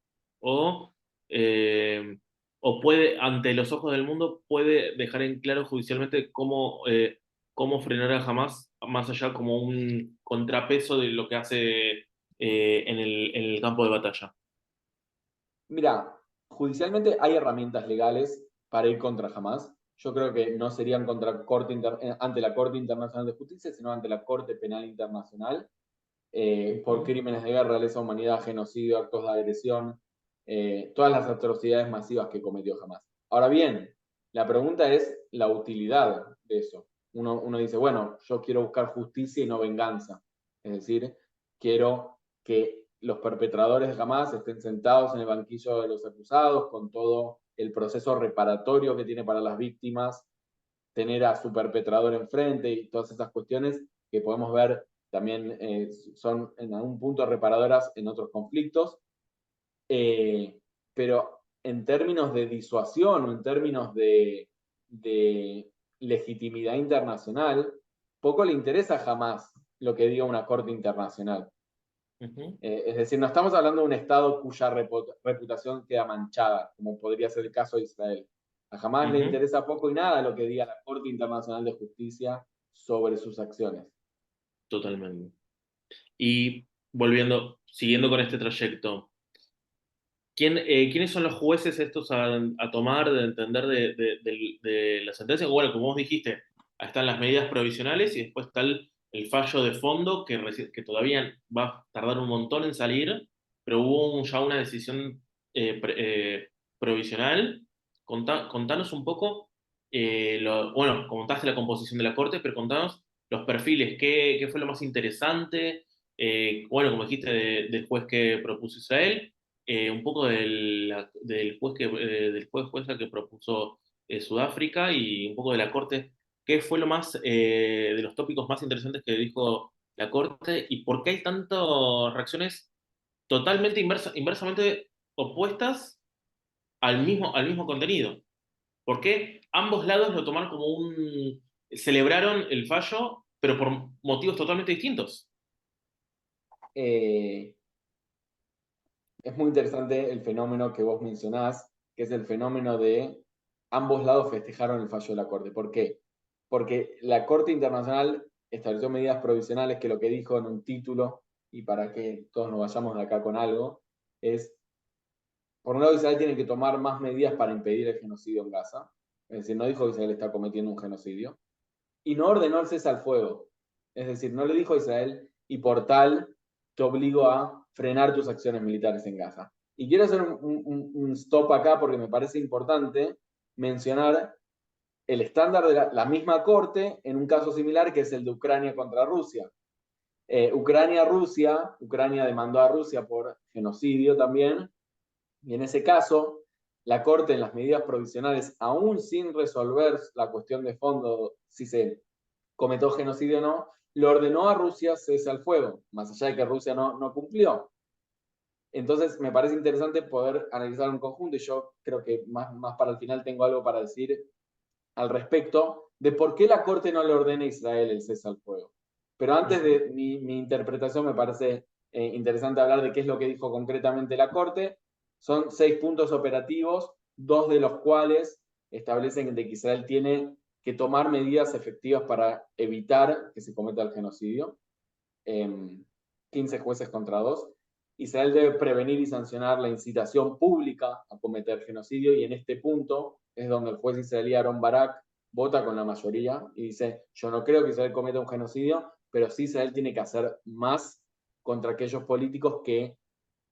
Eh, o puede, ante los ojos del mundo, puede dejar en claro judicialmente cómo frenar a Hamas, más allá como un contrapeso de lo que hace en el campo de batalla? Mira, judicialmente hay herramientas legales para ir contra Hamás. Yo creo que no serían ante la Corte Internacional de Justicia, sino ante la Corte Penal Internacional, por crímenes de guerra, lesa humanidad, genocidio, actos de agresión, todas las atrocidades masivas que cometió Hamás. Ahora bien, la pregunta es la utilidad de eso. Uno dice, bueno, yo quiero buscar justicia y no venganza. Es decir, quiero que los perpetradores de Hamás estén sentados en el banquillo de los acusados con todo el proceso reparatorio que tiene para las víctimas, tener a su perpetrador enfrente y todas esas cuestiones que podemos ver también son en algún punto reparadoras en otros conflictos. Pero en términos de disuasión o en términos de legitimidad internacional, poco le interesa jamás lo que diga una corte internacional. Es decir, no estamos hablando de un Estado cuya reputación queda manchada, como podría ser el caso de Israel. A Hamás le interesa poco y nada lo que diga la Corte Internacional de Justicia sobre sus acciones. Totalmente. Y siguiendo con este trayecto, ¿quiénes son los jueces estos a tomar, de entender de la sentencia? Bueno, como vos dijiste, ahí están las medidas provisionales y después está el fallo de fondo que todavía va a tardar un montón en salir, pero hubo ya una decisión provisional. Contanos un poco, bueno, contaste la composición de la corte, pero contanos los perfiles, qué fue lo más interesante, bueno, como dijiste, del juez que propuso Israel, un poco del juez que propuso Sudáfrica y un poco de la Corte. ¿Qué fue lo más, de los tópicos más interesantes que dijo la Corte y por qué hay tantas reacciones totalmente inversamente opuestas al mismo contenido? ¿Por qué ambos lados lo tomaron celebraron el fallo, pero por motivos totalmente distintos? Es muy interesante el fenómeno que vos mencionás, que es el fenómeno de ambos lados festejaron el fallo de la Corte. ¿Por qué? Porque la Corte Internacional estableció medidas provisionales que lo que dijo en un título, y para que todos nos vayamos de acá con algo, es, por un lado, Israel tiene que tomar más medidas para impedir el genocidio en Gaza. Es decir, no dijo que Israel está cometiendo un genocidio. Y no ordenó el cese al fuego. Es decir, no le dijo a Israel, y por tal te obligo a frenar tus acciones militares en Gaza. Y quiero hacer un stop acá porque me parece importante mencionar el estándar de la misma corte en un caso similar que es el de Ucrania contra Rusia. Ucrania demandó a Rusia por genocidio también, y en ese caso, la Corte en las medidas provisionales, aún sin resolver la cuestión de fondo, si se cometió genocidio o no, le ordenó a Rusia cese al fuego, más allá de que Rusia no cumplió. Entonces, me parece interesante poder analizar en conjunto, y yo creo que más para el final tengo algo para decir al respecto de por qué la Corte no le ordena a Israel el cese al fuego. Pero antes de mi interpretación, me parece interesante hablar de qué es lo que dijo concretamente la Corte. Son 6 puntos operativos, 2 de los cuales establecen de que Israel tiene que tomar medidas efectivas para evitar que se cometa el genocidio. 15 jueces contra 2. Israel debe prevenir y sancionar la incitación pública a cometer genocidio, y en este punto es donde el juez israelí Aaron Barak vota con la mayoría y dice: yo no creo que Israel cometa un genocidio, pero sí Israel tiene que hacer más contra aquellos políticos que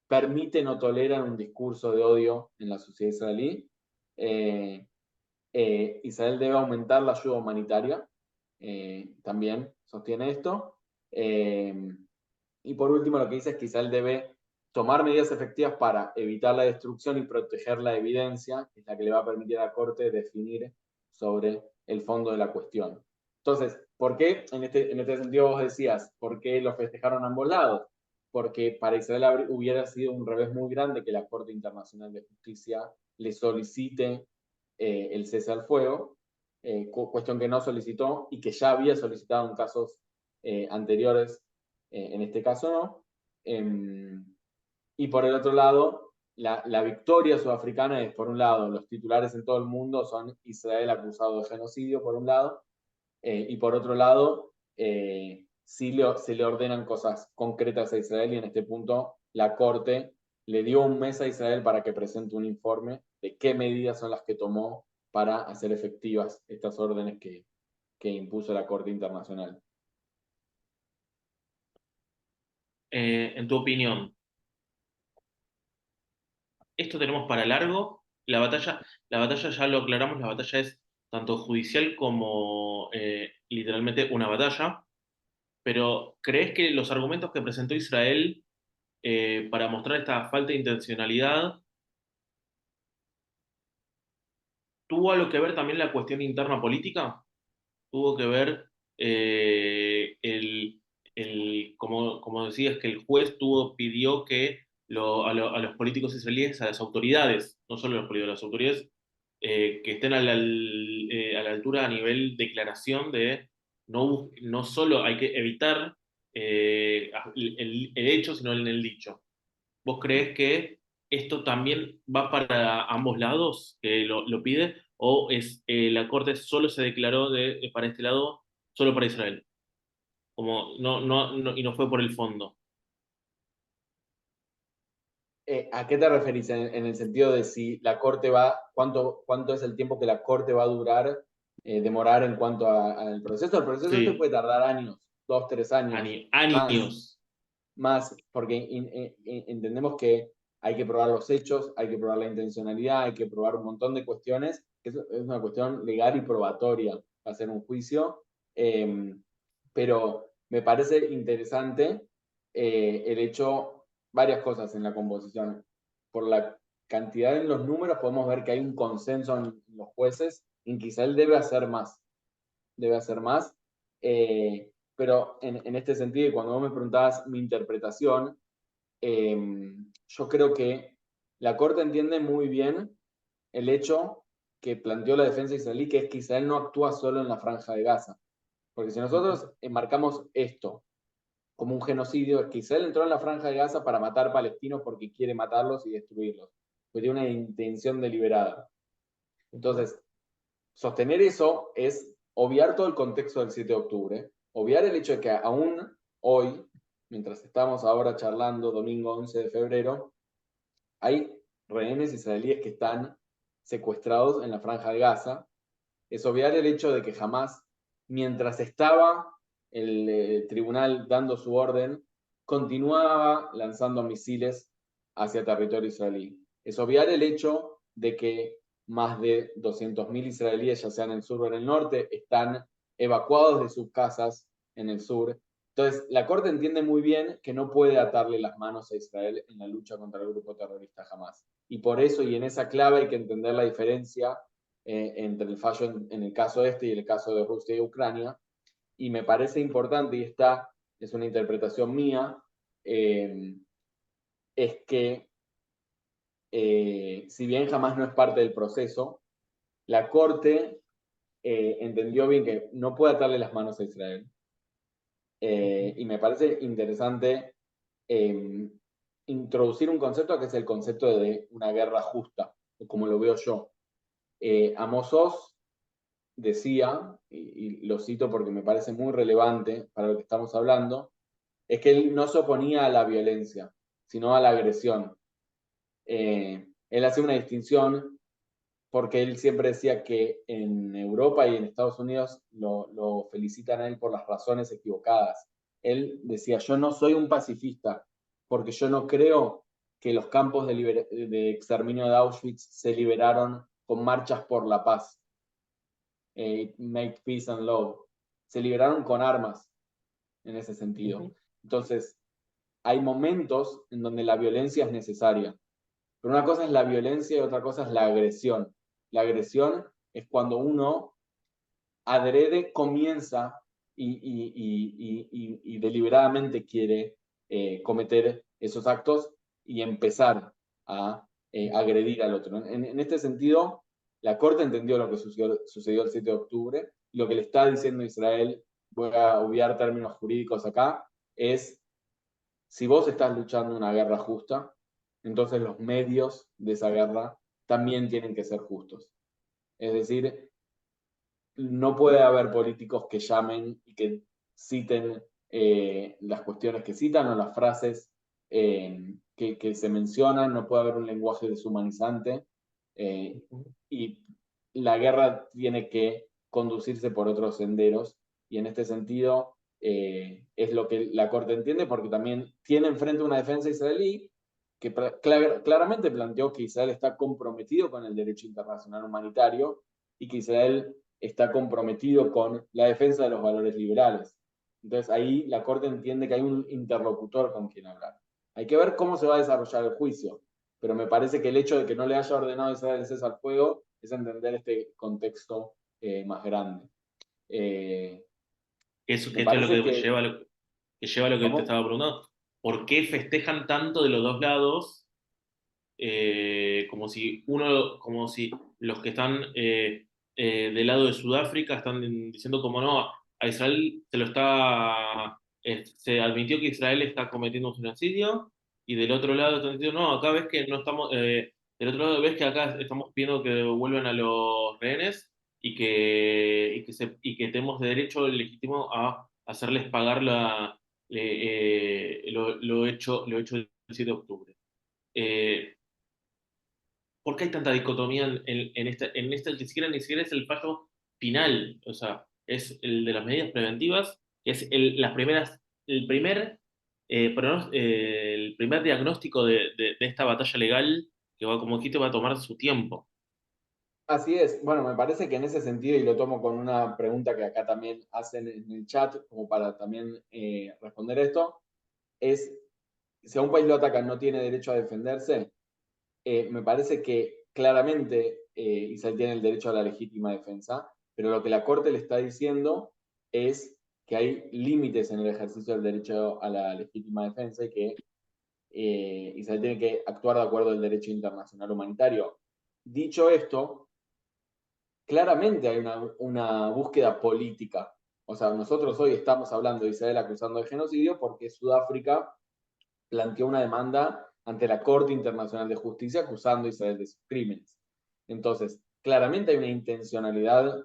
permiten o toleran un discurso de odio en la sociedad israelí. Israel debe aumentar la ayuda humanitaria, también sostiene esto. Y por último, lo que dice es que Israel debe tomar medidas efectivas para evitar la destrucción y proteger la evidencia, que es la que le va a permitir a la Corte definir sobre el fondo de la cuestión. Entonces, ¿por qué? En este sentido vos decías, ¿por qué lo festejaron a ambos lados? Porque para Israel hubiera sido un revés muy grande que la Corte Internacional de Justicia le solicite el cese al fuego, cuestión que no solicitó y que ya había solicitado en casos anteriores, en este caso no. Y por el otro lado, la victoria sudafricana es, por un lado, los titulares en todo el mundo son Israel acusado de genocidio, por un lado, y por otro lado, se le ordenan cosas concretas a Israel, y en este punto la Corte le dio un mes a Israel para que presente un informe de qué medidas son las que tomó para hacer efectivas estas órdenes que impuso la Corte Internacional. En tu opinión, ¿esto tenemos para largo? La batalla ya lo aclaramos, la batalla es tanto judicial como literalmente una batalla, pero ¿crees que los argumentos que presentó Israel para mostrar esta falta de intencionalidad tuvo algo que ver también la cuestión interna política? ¿Tuvo que ver como decías, que el juez pidió que a los políticos israelíes, a las autoridades, no solo a los políticos, a las autoridades, que estén a la altura a nivel declaración de no solo hay que evitar el hecho, sino en el dicho? ¿Vos creés que esto también va para ambos lados, que lo pide, o la Corte solo se declaró para este lado, solo para Israel? Como y no fue por el fondo. ¿A qué te referís en el sentido de si la Corte cuánto es el tiempo que la Corte va a durar, demorar en cuanto al proceso? El proceso este Sí, puede tardar años, 2, 3 años, años. más, porque entendemos que hay que probar los hechos, hay que probar la intencionalidad, hay que probar un montón de cuestiones, que es una cuestión legal y probatoria hacer un juicio, pero me parece interesante el hecho, varias cosas en la composición. Por la cantidad en los números podemos ver que hay un consenso en los jueces en que Israel debe hacer más. Debe hacer más. Pero en este sentido, y cuando vos me preguntabas mi interpretación, yo creo que la Corte entiende muy bien el hecho que planteó la defensa israelí, que es que Israel no actúa solo en la Franja de Gaza. Porque si nosotros enmarcamos esto como un genocidio, es que Israel entró en la Franja de Gaza para matar palestinos porque quiere matarlos y destruirlos. Pues tiene una intención deliberada. Entonces, sostener eso es obviar todo el contexto del 7 de octubre, obviar el hecho de que aún hoy, mientras estamos ahora charlando, domingo 11 de febrero, hay rehenes israelíes que están secuestrados en la Franja de Gaza. Es obviar el hecho de que jamás, mientras estaba el tribunal dando su orden, continuaba lanzando misiles hacia territorio israelí. Es obviar el hecho de que más de 200.000 israelíes, ya sea en el sur o en el norte, están evacuados de sus casas en el sur. Entonces, la Corte entiende muy bien que no puede atarle las manos a Israel en la lucha contra el grupo terrorista Hamas. Y por eso, y en esa clave, hay que entender la diferencia entre el fallo en el caso este y el caso de Rusia y Ucrania. Y me parece importante, y esta es una interpretación mía, es que si bien Hamas no es parte del proceso, la Corte entendió bien que no puede atarle las manos a Israel. Y me parece interesante introducir un concepto que es el concepto de una guerra justa, como lo veo yo. Amos Oz decía, y lo cito porque me parece muy relevante para lo que estamos hablando, es que él no se oponía a la violencia, sino a la agresión. Él hacía una distinción porque él siempre decía que en Europa y en Estados Unidos lo felicitan a él por las razones equivocadas. Él decía, yo no soy un pacifista, porque yo no creo que los campos de exterminio de Auschwitz se liberaron con marchas por la paz. Make peace and love. Se liberaron con armas, en ese sentido. Entonces, hay momentos en donde la violencia es necesaria. Pero una cosa es la violencia y otra cosa es la agresión. La agresión es cuando uno adrede comienza y deliberadamente quiere cometer esos actos y empezar a agredir al otro. En este sentido, la Corte entendió lo que sucedió el 7 de octubre y lo que le está diciendo Israel, voy a obviar términos jurídicos acá, es si vos estás luchando una guerra justa, entonces los medios de esa guerra también tienen que ser justos. Es decir, no puede haber políticos que llamen y que citen las cuestiones que citan o las frases que se mencionan, no puede haber un lenguaje deshumanizante y la guerra tiene que conducirse por otros senderos y en este sentido es lo que la Corte entiende porque también tiene enfrente una defensa israelí que claramente planteó que Israel está comprometido con el derecho internacional humanitario y que Israel está comprometido con la defensa de los valores liberales. Entonces ahí la Corte entiende que hay un interlocutor con quien hablar. Hay que ver cómo se va a desarrollar el juicio, pero me parece que el hecho de que no le haya ordenado Israel el cese al fuego es entender este contexto más grande. Eso Me que esto es lo parece que lleva a lo que te ¿cómo? estaba preguntando. ¿Por qué festejan tanto de los dos lados? Como si los que están del lado de Sudáfrica están diciendo como no, a Israel se admitió que Israel está cometiendo un genocidio, y del otro lado están diciendo, no, acá ves que no estamos, del otro lado ves que acá estamos pidiendo que devuelvan a los rehenes y que tenemos derecho legítimo a hacerles pagar lo hecho el 7 de octubre. Eh, ¿Por qué hay tanta dicotomía en esta? Ni siquiera es el fallo final, o sea, es el de las medidas preventivas, que es el primer diagnóstico de esta batalla legal que va, como dijiste, va a tomar su tiempo. Así es. Bueno, me parece que en ese sentido, y lo tomo con una pregunta que acá también hacen en el chat, como para también responder esto, es, si a un país lo atacan no tiene derecho a defenderse, me parece que claramente Israel tiene el derecho a la legítima defensa, pero lo que la Corte le está diciendo es que hay límites en el ejercicio del derecho a la legítima defensa y que Israel tiene que actuar de acuerdo al derecho internacional humanitario. Dicho esto, claramente hay una búsqueda política. O sea, nosotros hoy estamos hablando de Israel acusando de genocidio porque Sudáfrica planteó una demanda ante la Corte Internacional de Justicia acusando a Israel de sus crímenes. Entonces, claramente hay una intencionalidad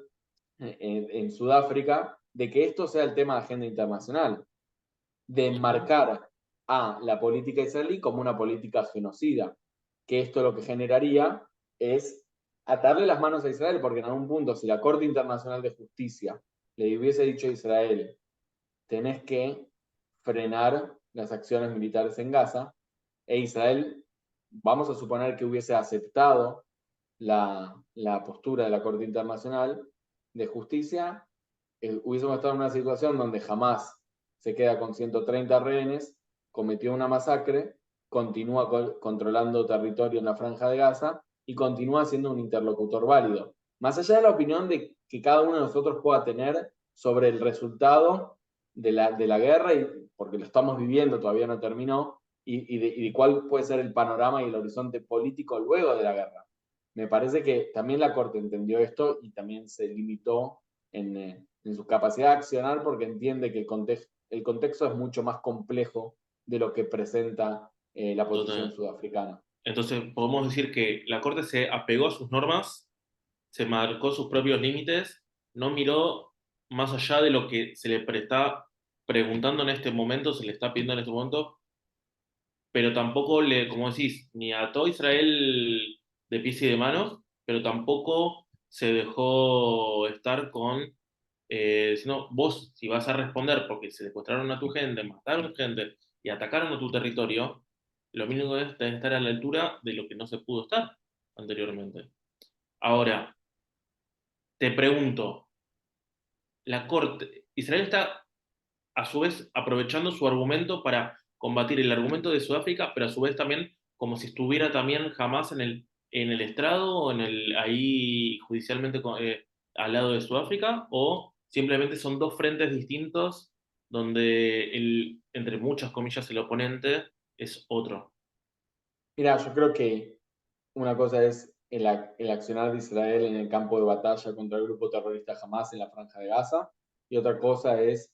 en Sudáfrica de que esto sea el tema de agenda internacional, de enmarcar a la política israelí como una política genocida, que esto lo que generaría es atarle las manos a Israel, porque en algún punto, si la Corte Internacional de Justicia le hubiese dicho a Israel, tenés que frenar las acciones militares en Gaza, e Israel, vamos a suponer que hubiese aceptado la postura de la Corte Internacional de Justicia, hubiésemos estado en una situación donde Hamás se queda con 130 rehenes, cometió una masacre, continúa controlando territorio en la Franja de Gaza y continúa siendo un interlocutor válido. Más allá de la opinión de que cada uno de nosotros pueda tener sobre el resultado de la guerra, porque lo estamos viviendo, todavía no terminó, y de cuál puede ser el panorama y el horizonte político luego de la guerra. Me parece que también la Corte entendió esto y también se limitó en su capacidad de accionar porque entiende que el contexto es mucho más complejo de lo que presenta la posición Total. sudafricana. Entonces, podemos decir que la Corte se apegó a sus normas, se marcó sus propios límites, no miró más allá de lo que se le está preguntando en este momento, se le está pidiendo en este momento, pero tampoco le, como decís, ni ató a Israel de pies y de manos, pero tampoco se dejó estar con, diciendo, vos si vas a responder porque se secuestraron a tu gente, mataron a tu gente y atacaron a tu territorio, lo mínimo es estar a la altura de lo que no se pudo estar anteriormente. Ahora, te pregunto, la Corte, Israel está a su vez aprovechando su argumento para combatir el argumento de Sudáfrica, pero a su vez también como si estuviera también jamás en el estrado o ahí judicialmente al lado de Sudáfrica, o simplemente son dos frentes distintos donde entre muchas comillas, el oponente es otro. Mira, yo creo que una cosa es el accionar de Israel en el campo de batalla contra el grupo terrorista Hamas en la Franja de Gaza, y otra cosa es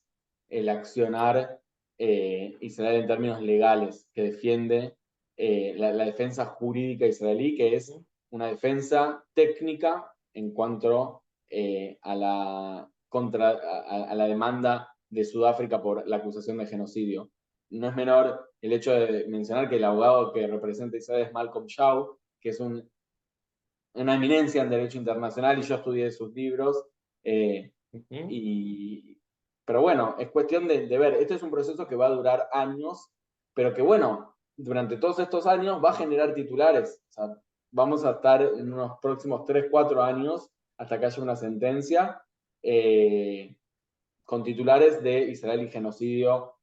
el accionar Israel en términos legales, que defiende la defensa jurídica israelí, que es una defensa técnica en cuanto a la demanda de Sudáfrica por la acusación de genocidio. No es menor el hecho de mencionar que el abogado que representa a Israel es Malcolm Shaw, que es una eminencia en derecho internacional y yo estudié sus libros. Uh-huh. Pero bueno, es cuestión de ver. Este es un proceso que va a durar años, pero que bueno, durante todos estos años va a generar titulares. O sea, vamos a estar en unos próximos 3, 4 años hasta que haya una sentencia con titulares de Israel y genocidio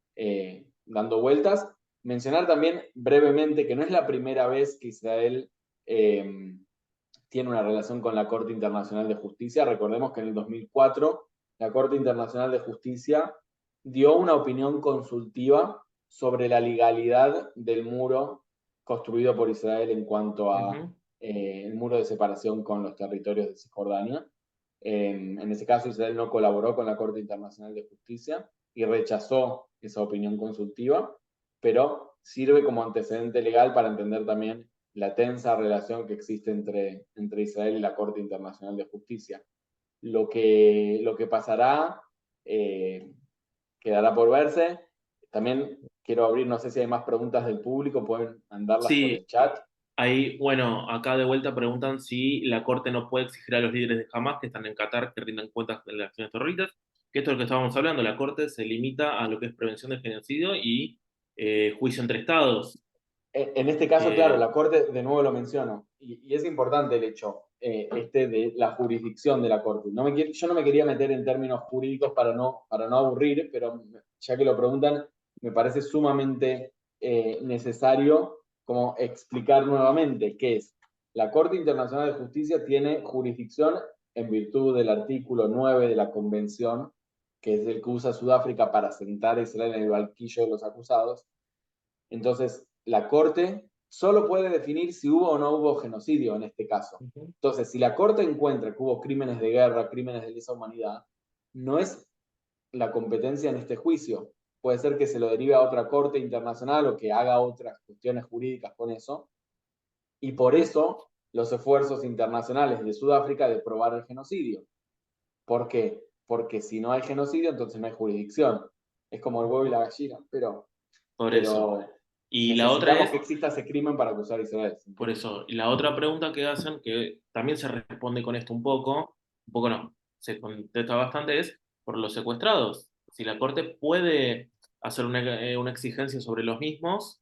dando vueltas. Mencionar también brevemente que no es la primera vez que Israel tiene una relación con la Corte Internacional de Justicia. Recordemos que en el 2004 la Corte Internacional de Justicia dio una opinión consultiva sobre la legalidad del muro construido por Israel en cuanto a el muro de separación con los territorios de Cisjordania. En ese caso, Israel no colaboró con la Corte Internacional de Justicia y rechazó esa opinión consultiva, pero sirve como antecedente legal para entender también la tensa relación que existe entre Israel y la Corte Internacional de Justicia. Lo que pasará quedará por verse. También quiero abrir, no sé si hay más preguntas del público, pueden mandarlas por Sí, el chat. ahí, bueno, acá de vuelta preguntan si la Corte no puede exigir a los líderes de Hamas que están en Qatar que rindan cuentas de las acciones terroristas, que esto es lo que estábamos hablando, la Corte se limita a lo que es prevención del genocidio y juicio entre estados. En este caso, claro, Eh, la Corte, de nuevo lo menciono, y es importante el hecho de la jurisdicción de la Corte. Yo no me quería meter en términos jurídicos para no aburrir, pero ya que lo preguntan, me parece sumamente necesario como explicar nuevamente qué es. La Corte Internacional de Justicia tiene jurisdicción en virtud del artículo 9 de la Convención, que es el que usa Sudáfrica para sentar a Israel en el banquillo de los acusados. Entonces, la Corte solo puede definir si hubo o no hubo genocidio en este caso. Entonces, si la Corte encuentra que hubo crímenes de guerra, crímenes de lesa humanidad, no es la competencia en este juicio. Puede ser que se lo derive a otra Corte internacional o que haga otras cuestiones jurídicas con eso. Y por eso los esfuerzos internacionales de Sudáfrica de probar el genocidio. ¿Por qué? Porque si no hay genocidio, entonces no hay jurisdicción. Es como el huevo y la gallina, por eso. pero Y la otra necesitamos es, que exista ese crimen para acusar a Israel. por eso, y la otra pregunta que hacen, que también se responde con esto un poco no, se contesta bastante, es por los secuestrados. Si la Corte puede hacer una exigencia sobre los mismos,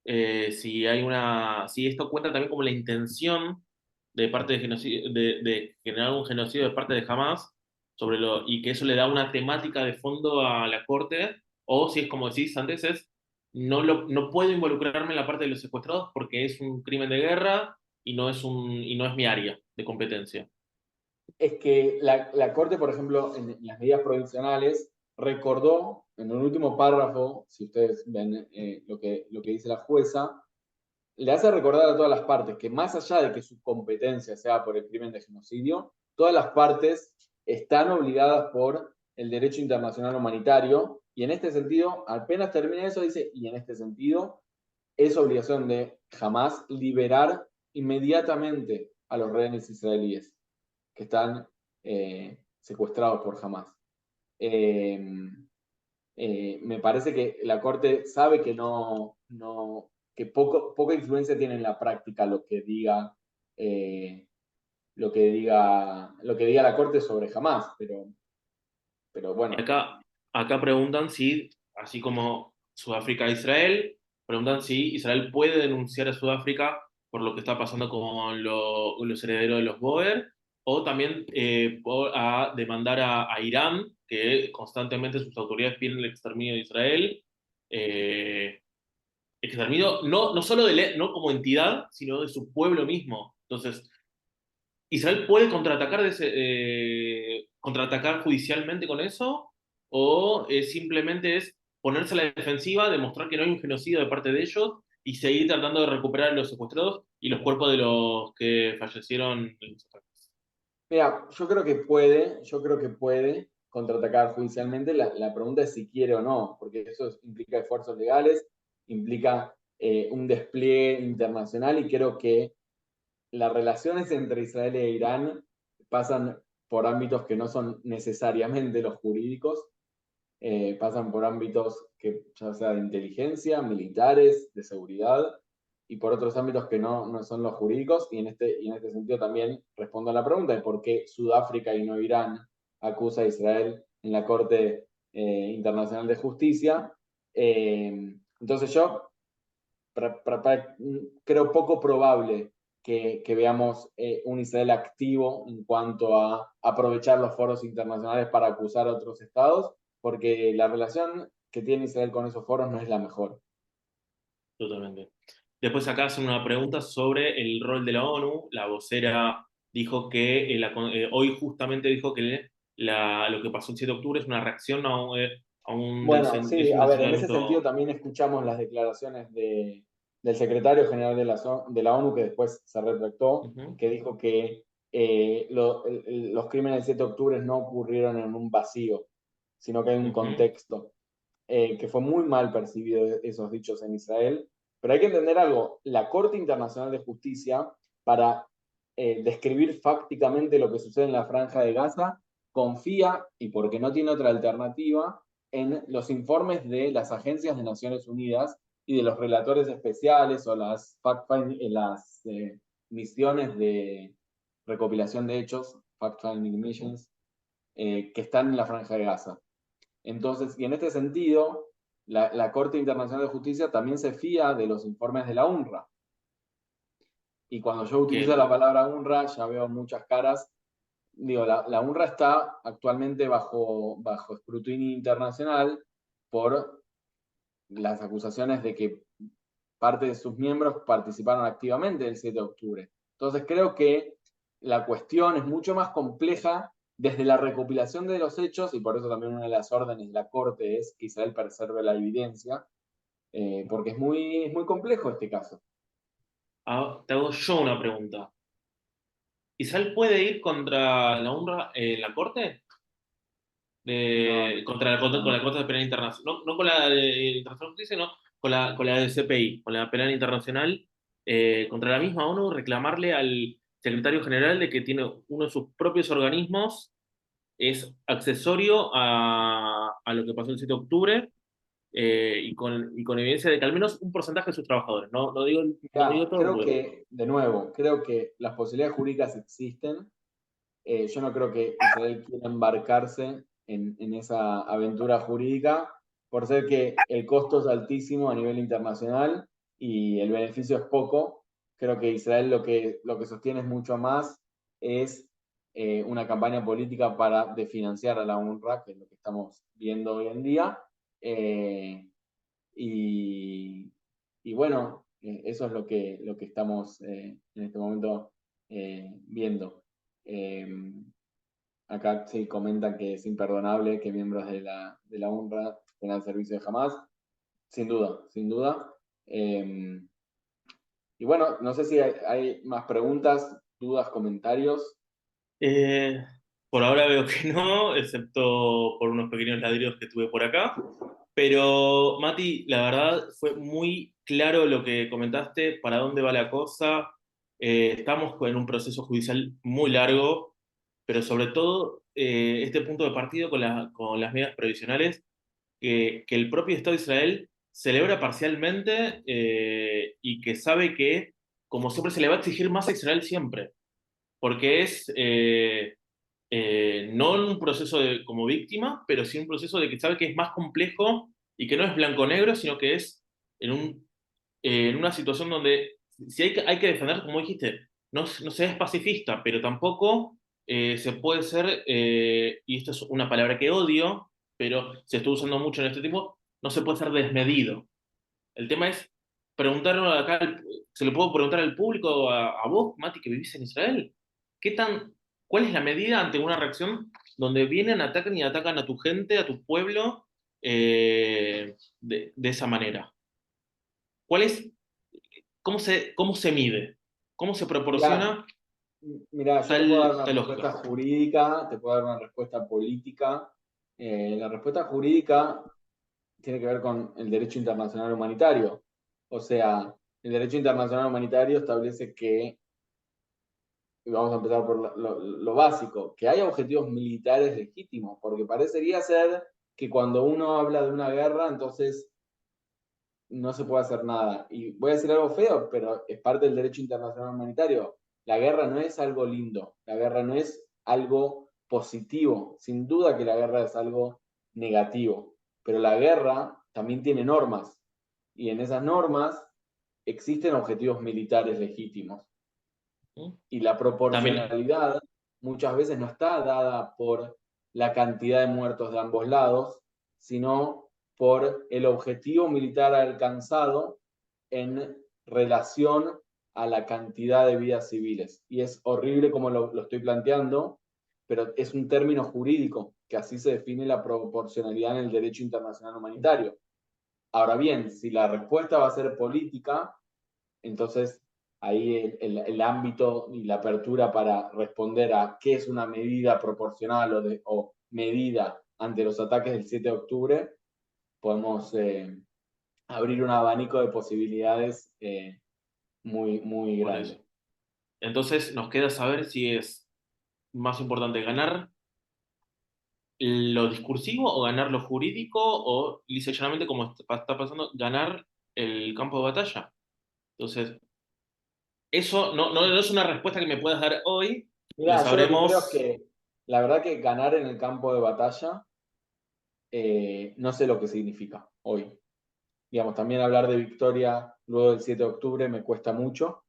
si esto cuenta también como la intención de parte de genocidio, de generar un genocidio de parte de Hamas, y que eso le da una temática de fondo a la corte, o si es como decís antes, no puedo involucrarme en la parte de los secuestrados porque es un crimen de guerra y no es mi área de competencia. Es que la Corte, por ejemplo, en las medidas provisionales, recordó en un último párrafo, si ustedes ven lo que dice la jueza, le hace recordar a todas las partes que más allá de que su competencia sea por el crimen de genocidio, todas las partes están obligadas por el derecho internacional humanitario, y en este sentido, apenas termina eso, dice, y en este sentido, es obligación de Hamas liberar inmediatamente a los rehenes israelíes que están secuestrados por Hamas. Me parece que la Corte sabe que que poca influencia tiene en la práctica lo que diga la Corte sobre Hamas, pero Y bueno. acá preguntan si, así como Sudáfrica e Israel, preguntan si Israel puede denunciar a Sudáfrica por lo que está pasando con los herederos de los Boer, o también a demandar a Irán, que constantemente sus autoridades piden el exterminio de Israel. Exterminio no solo no como entidad, sino de su pueblo mismo. Entonces, ¿Israel puede contraatacar, contraatacar judicialmente con eso? ¿O simplemente es ponerse a la defensiva, demostrar que no hay un genocidio de parte de ellos y seguir tratando de recuperar a los secuestrados y los cuerpos de los que fallecieron en los ataques? Mira, yo creo que puede contraatacar judicialmente. La pregunta es si quiere o no, porque eso implica esfuerzos legales, implica un despliegue internacional, y creo que las relaciones entre Israel e Irán pasan por ámbitos que no son necesariamente los jurídicos, pasan por ámbitos que ya sea de inteligencia, militares, de seguridad, y por otros ámbitos que no son los jurídicos, y en este sentido también respondo a la pregunta de por qué Sudáfrica y no Irán acusa a Israel en la Corte Internacional de Justicia. Entonces yo creo poco probable que veamos un Israel activo en cuanto a aprovechar los foros internacionales para acusar a otros estados, porque la relación que tiene Israel con esos foros no es la mejor. Totalmente. Después acá hacen una pregunta sobre el rol de la ONU. La vocera dijo que hoy justamente dijo que lo que pasó el 7 de octubre es una reacción Bueno, sí, es un a ver, en ese sentido desentendimiento. también escuchamos las declaraciones del secretario general de la ONU, que después se retractó, Ujú, que dijo que los crímenes del 7 de octubre no ocurrieron en un vacío, sino que hay un ujú. contexto, que fue muy mal percibido esos dichos en Israel. Pero hay que entender algo, la Corte Internacional de Justicia, para describir fácticamente lo que sucede en la Franja de Gaza, confía, y porque no tiene otra alternativa, en los informes de las agencias de Naciones Unidas y de los relatores especiales o las misiones de recopilación de hechos, fact-finding missions, que están en la Franja de Gaza. Entonces, y en este sentido, la Corte Internacional de Justicia también se fía de los informes de la UNRWA. Y cuando yo utilizo Que, la palabra UNRWA, ya veo muchas caras. Digo, la UNRWA está actualmente bajo escrutinio internacional por las acusaciones de que parte de sus miembros participaron activamente el 7 de octubre. Entonces creo que la cuestión es mucho más compleja desde la recopilación de los hechos, y por eso también una de las órdenes de la Corte es que Israel preserve la evidencia, porque es muy complejo este caso. te hago yo una pregunta. ¿Israel puede ir contra la UNRWA en la corte? No, Con la no. Corte Penal Internacional, no con la de Internacional de Justicia, no, con la de CPI, con la Penal Internacional, contra la misma ONU, reclamarle al secretario general de que tiene uno de sus propios organismos, es accesorio a lo que pasó el 7 de octubre, y con evidencia de que al menos un porcentaje de sus trabajadores, no digo Mirá, todo, creo porque que, de nuevo, creo que las posibilidades jurídicas existen. Yo no creo que Israel quiera embarcarse en esa aventura jurídica, por ser que el costo es altísimo a nivel internacional y el beneficio es poco. Creo que Israel lo que sostiene es mucho más, es una campaña política para desfinanciar a la UNRWA, que es lo que estamos viendo hoy en día. Y, y bueno, eso es lo que estamos en este momento viendo. Eh, Acá sí comentan que es imperdonable que miembros de la UNRWA tengan servicio de Hamas. Sin duda, sin duda. Y bueno, no sé si hay más preguntas, dudas, comentarios. Eh, por ahora veo que no, excepto por unos pequeños ladrillos que tuve por acá. Pero, Mati, la verdad fue muy claro lo que comentaste, para dónde va la cosa. Estamos en un proceso judicial muy largo, pero sobre todo este punto de partido con las medidas provisionales que el propio Estado de Israel celebra parcialmente y que sabe que, como siempre, se le va a exigir más a Israel siempre, porque es no un proceso como víctima, pero sí un proceso de que sabe que es más complejo y que no es blanco-negro, sino que es en, en una situación donde si hay que defender, como dijiste, no se es pacifista, pero tampoco se puede ser, y esto es una palabra que odio, pero se está usando mucho en este tiempo, no se puede ser desmedido. El tema es preguntarlo acá, se lo puedo preguntar al público, a vos, Mati, que vivís en Israel. ¿Qué tan, ¿Cuál es la medida ante una reacción donde vienen, atacan y atacan a tu gente, a tu pueblo, de esa manera? ¿Cuál es, cómo se mide? ¿Cómo se Mirá, proporciona mirá, yo te puedo dar una tal respuesta lógica? jurídica, te puedo dar una respuesta política. La respuesta jurídica tiene que ver con el derecho internacional humanitario. O sea, el derecho internacional humanitario establece que, y vamos a empezar por lo básico, que hay objetivos militares legítimos, porque parecería ser que cuando uno habla de una guerra, entonces no se puede hacer nada. Y voy a decir algo feo, pero es parte del derecho internacional humanitario. La guerra no es algo lindo, la guerra no es algo positivo. Sin duda que la guerra es algo negativo, pero la guerra también tiene normas y en esas normas existen objetivos militares legítimos. ¿Mm? Y la También, proporcionalidad muchas veces no está dada por la cantidad de muertos de ambos lados, sino por el objetivo militar alcanzado en relación a la cantidad de vidas civiles. Y es horrible como lo estoy planteando, pero es un término jurídico, que así se define la proporcionalidad en el derecho internacional humanitario. Ahora bien, si la respuesta va a ser política, entonces ahí el ámbito y la apertura para responder a qué es una medida proporcional o medida ante los ataques del 7 de octubre, podemos abrir un abanico de posibilidades muy por eso. grande. Entonces nos queda saber si es más importante ganar lo discursivo o ganar lo jurídico o, lisa y llanamente, como está pasando, ganar el campo de batalla. Entonces, eso no es una respuesta que me puedas dar hoy, lo Mira, yo lo que creo es sabremos. que la verdad que ganar en el campo de batalla no sé lo que significa hoy. Digamos, también hablar de victoria luego del 7 de octubre me cuesta mucho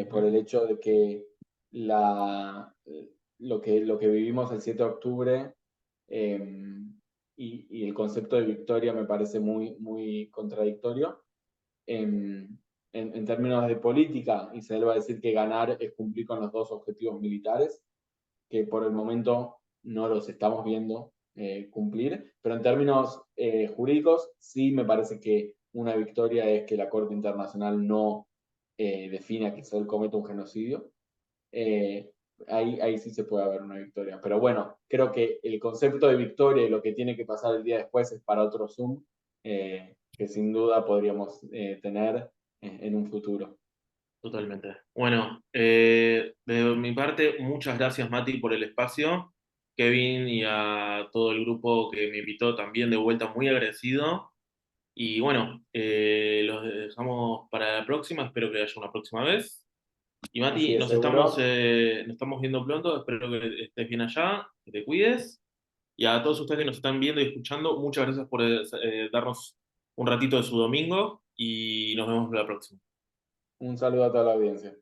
por el hecho de que la, lo que vivimos el 7 de octubre eh, y el concepto de victoria me parece muy contradictorio. En términos de política, Israel va a decir que ganar es cumplir con los dos objetivos militares, que por el momento no los estamos viendo cumplir, pero en términos jurídicos sí me parece que una victoria es que la Corte Internacional no defina que Israel cometa un genocidio. Eh, ahí sí se puede haber una victoria. Pero bueno, creo que el concepto de victoria y lo que tiene que pasar el día después es para otro Zoom, que sin duda podríamos tener en un futuro. Totalmente. Bueno, de mi parte, muchas gracias, Mati, por el espacio. Kevin y a todo el grupo que me invitó también de vuelta, muy agradecido. Y bueno, los dejamos para la próxima, espero que haya una próxima vez. Y Así Mati, es, seguro. nos estamos viendo pronto, espero que estés bien allá, que te cuides. Y a todos ustedes que nos están viendo y escuchando, muchas gracias por darnos un ratito de su domingo y nos vemos la próxima. Un saludo a toda la audiencia.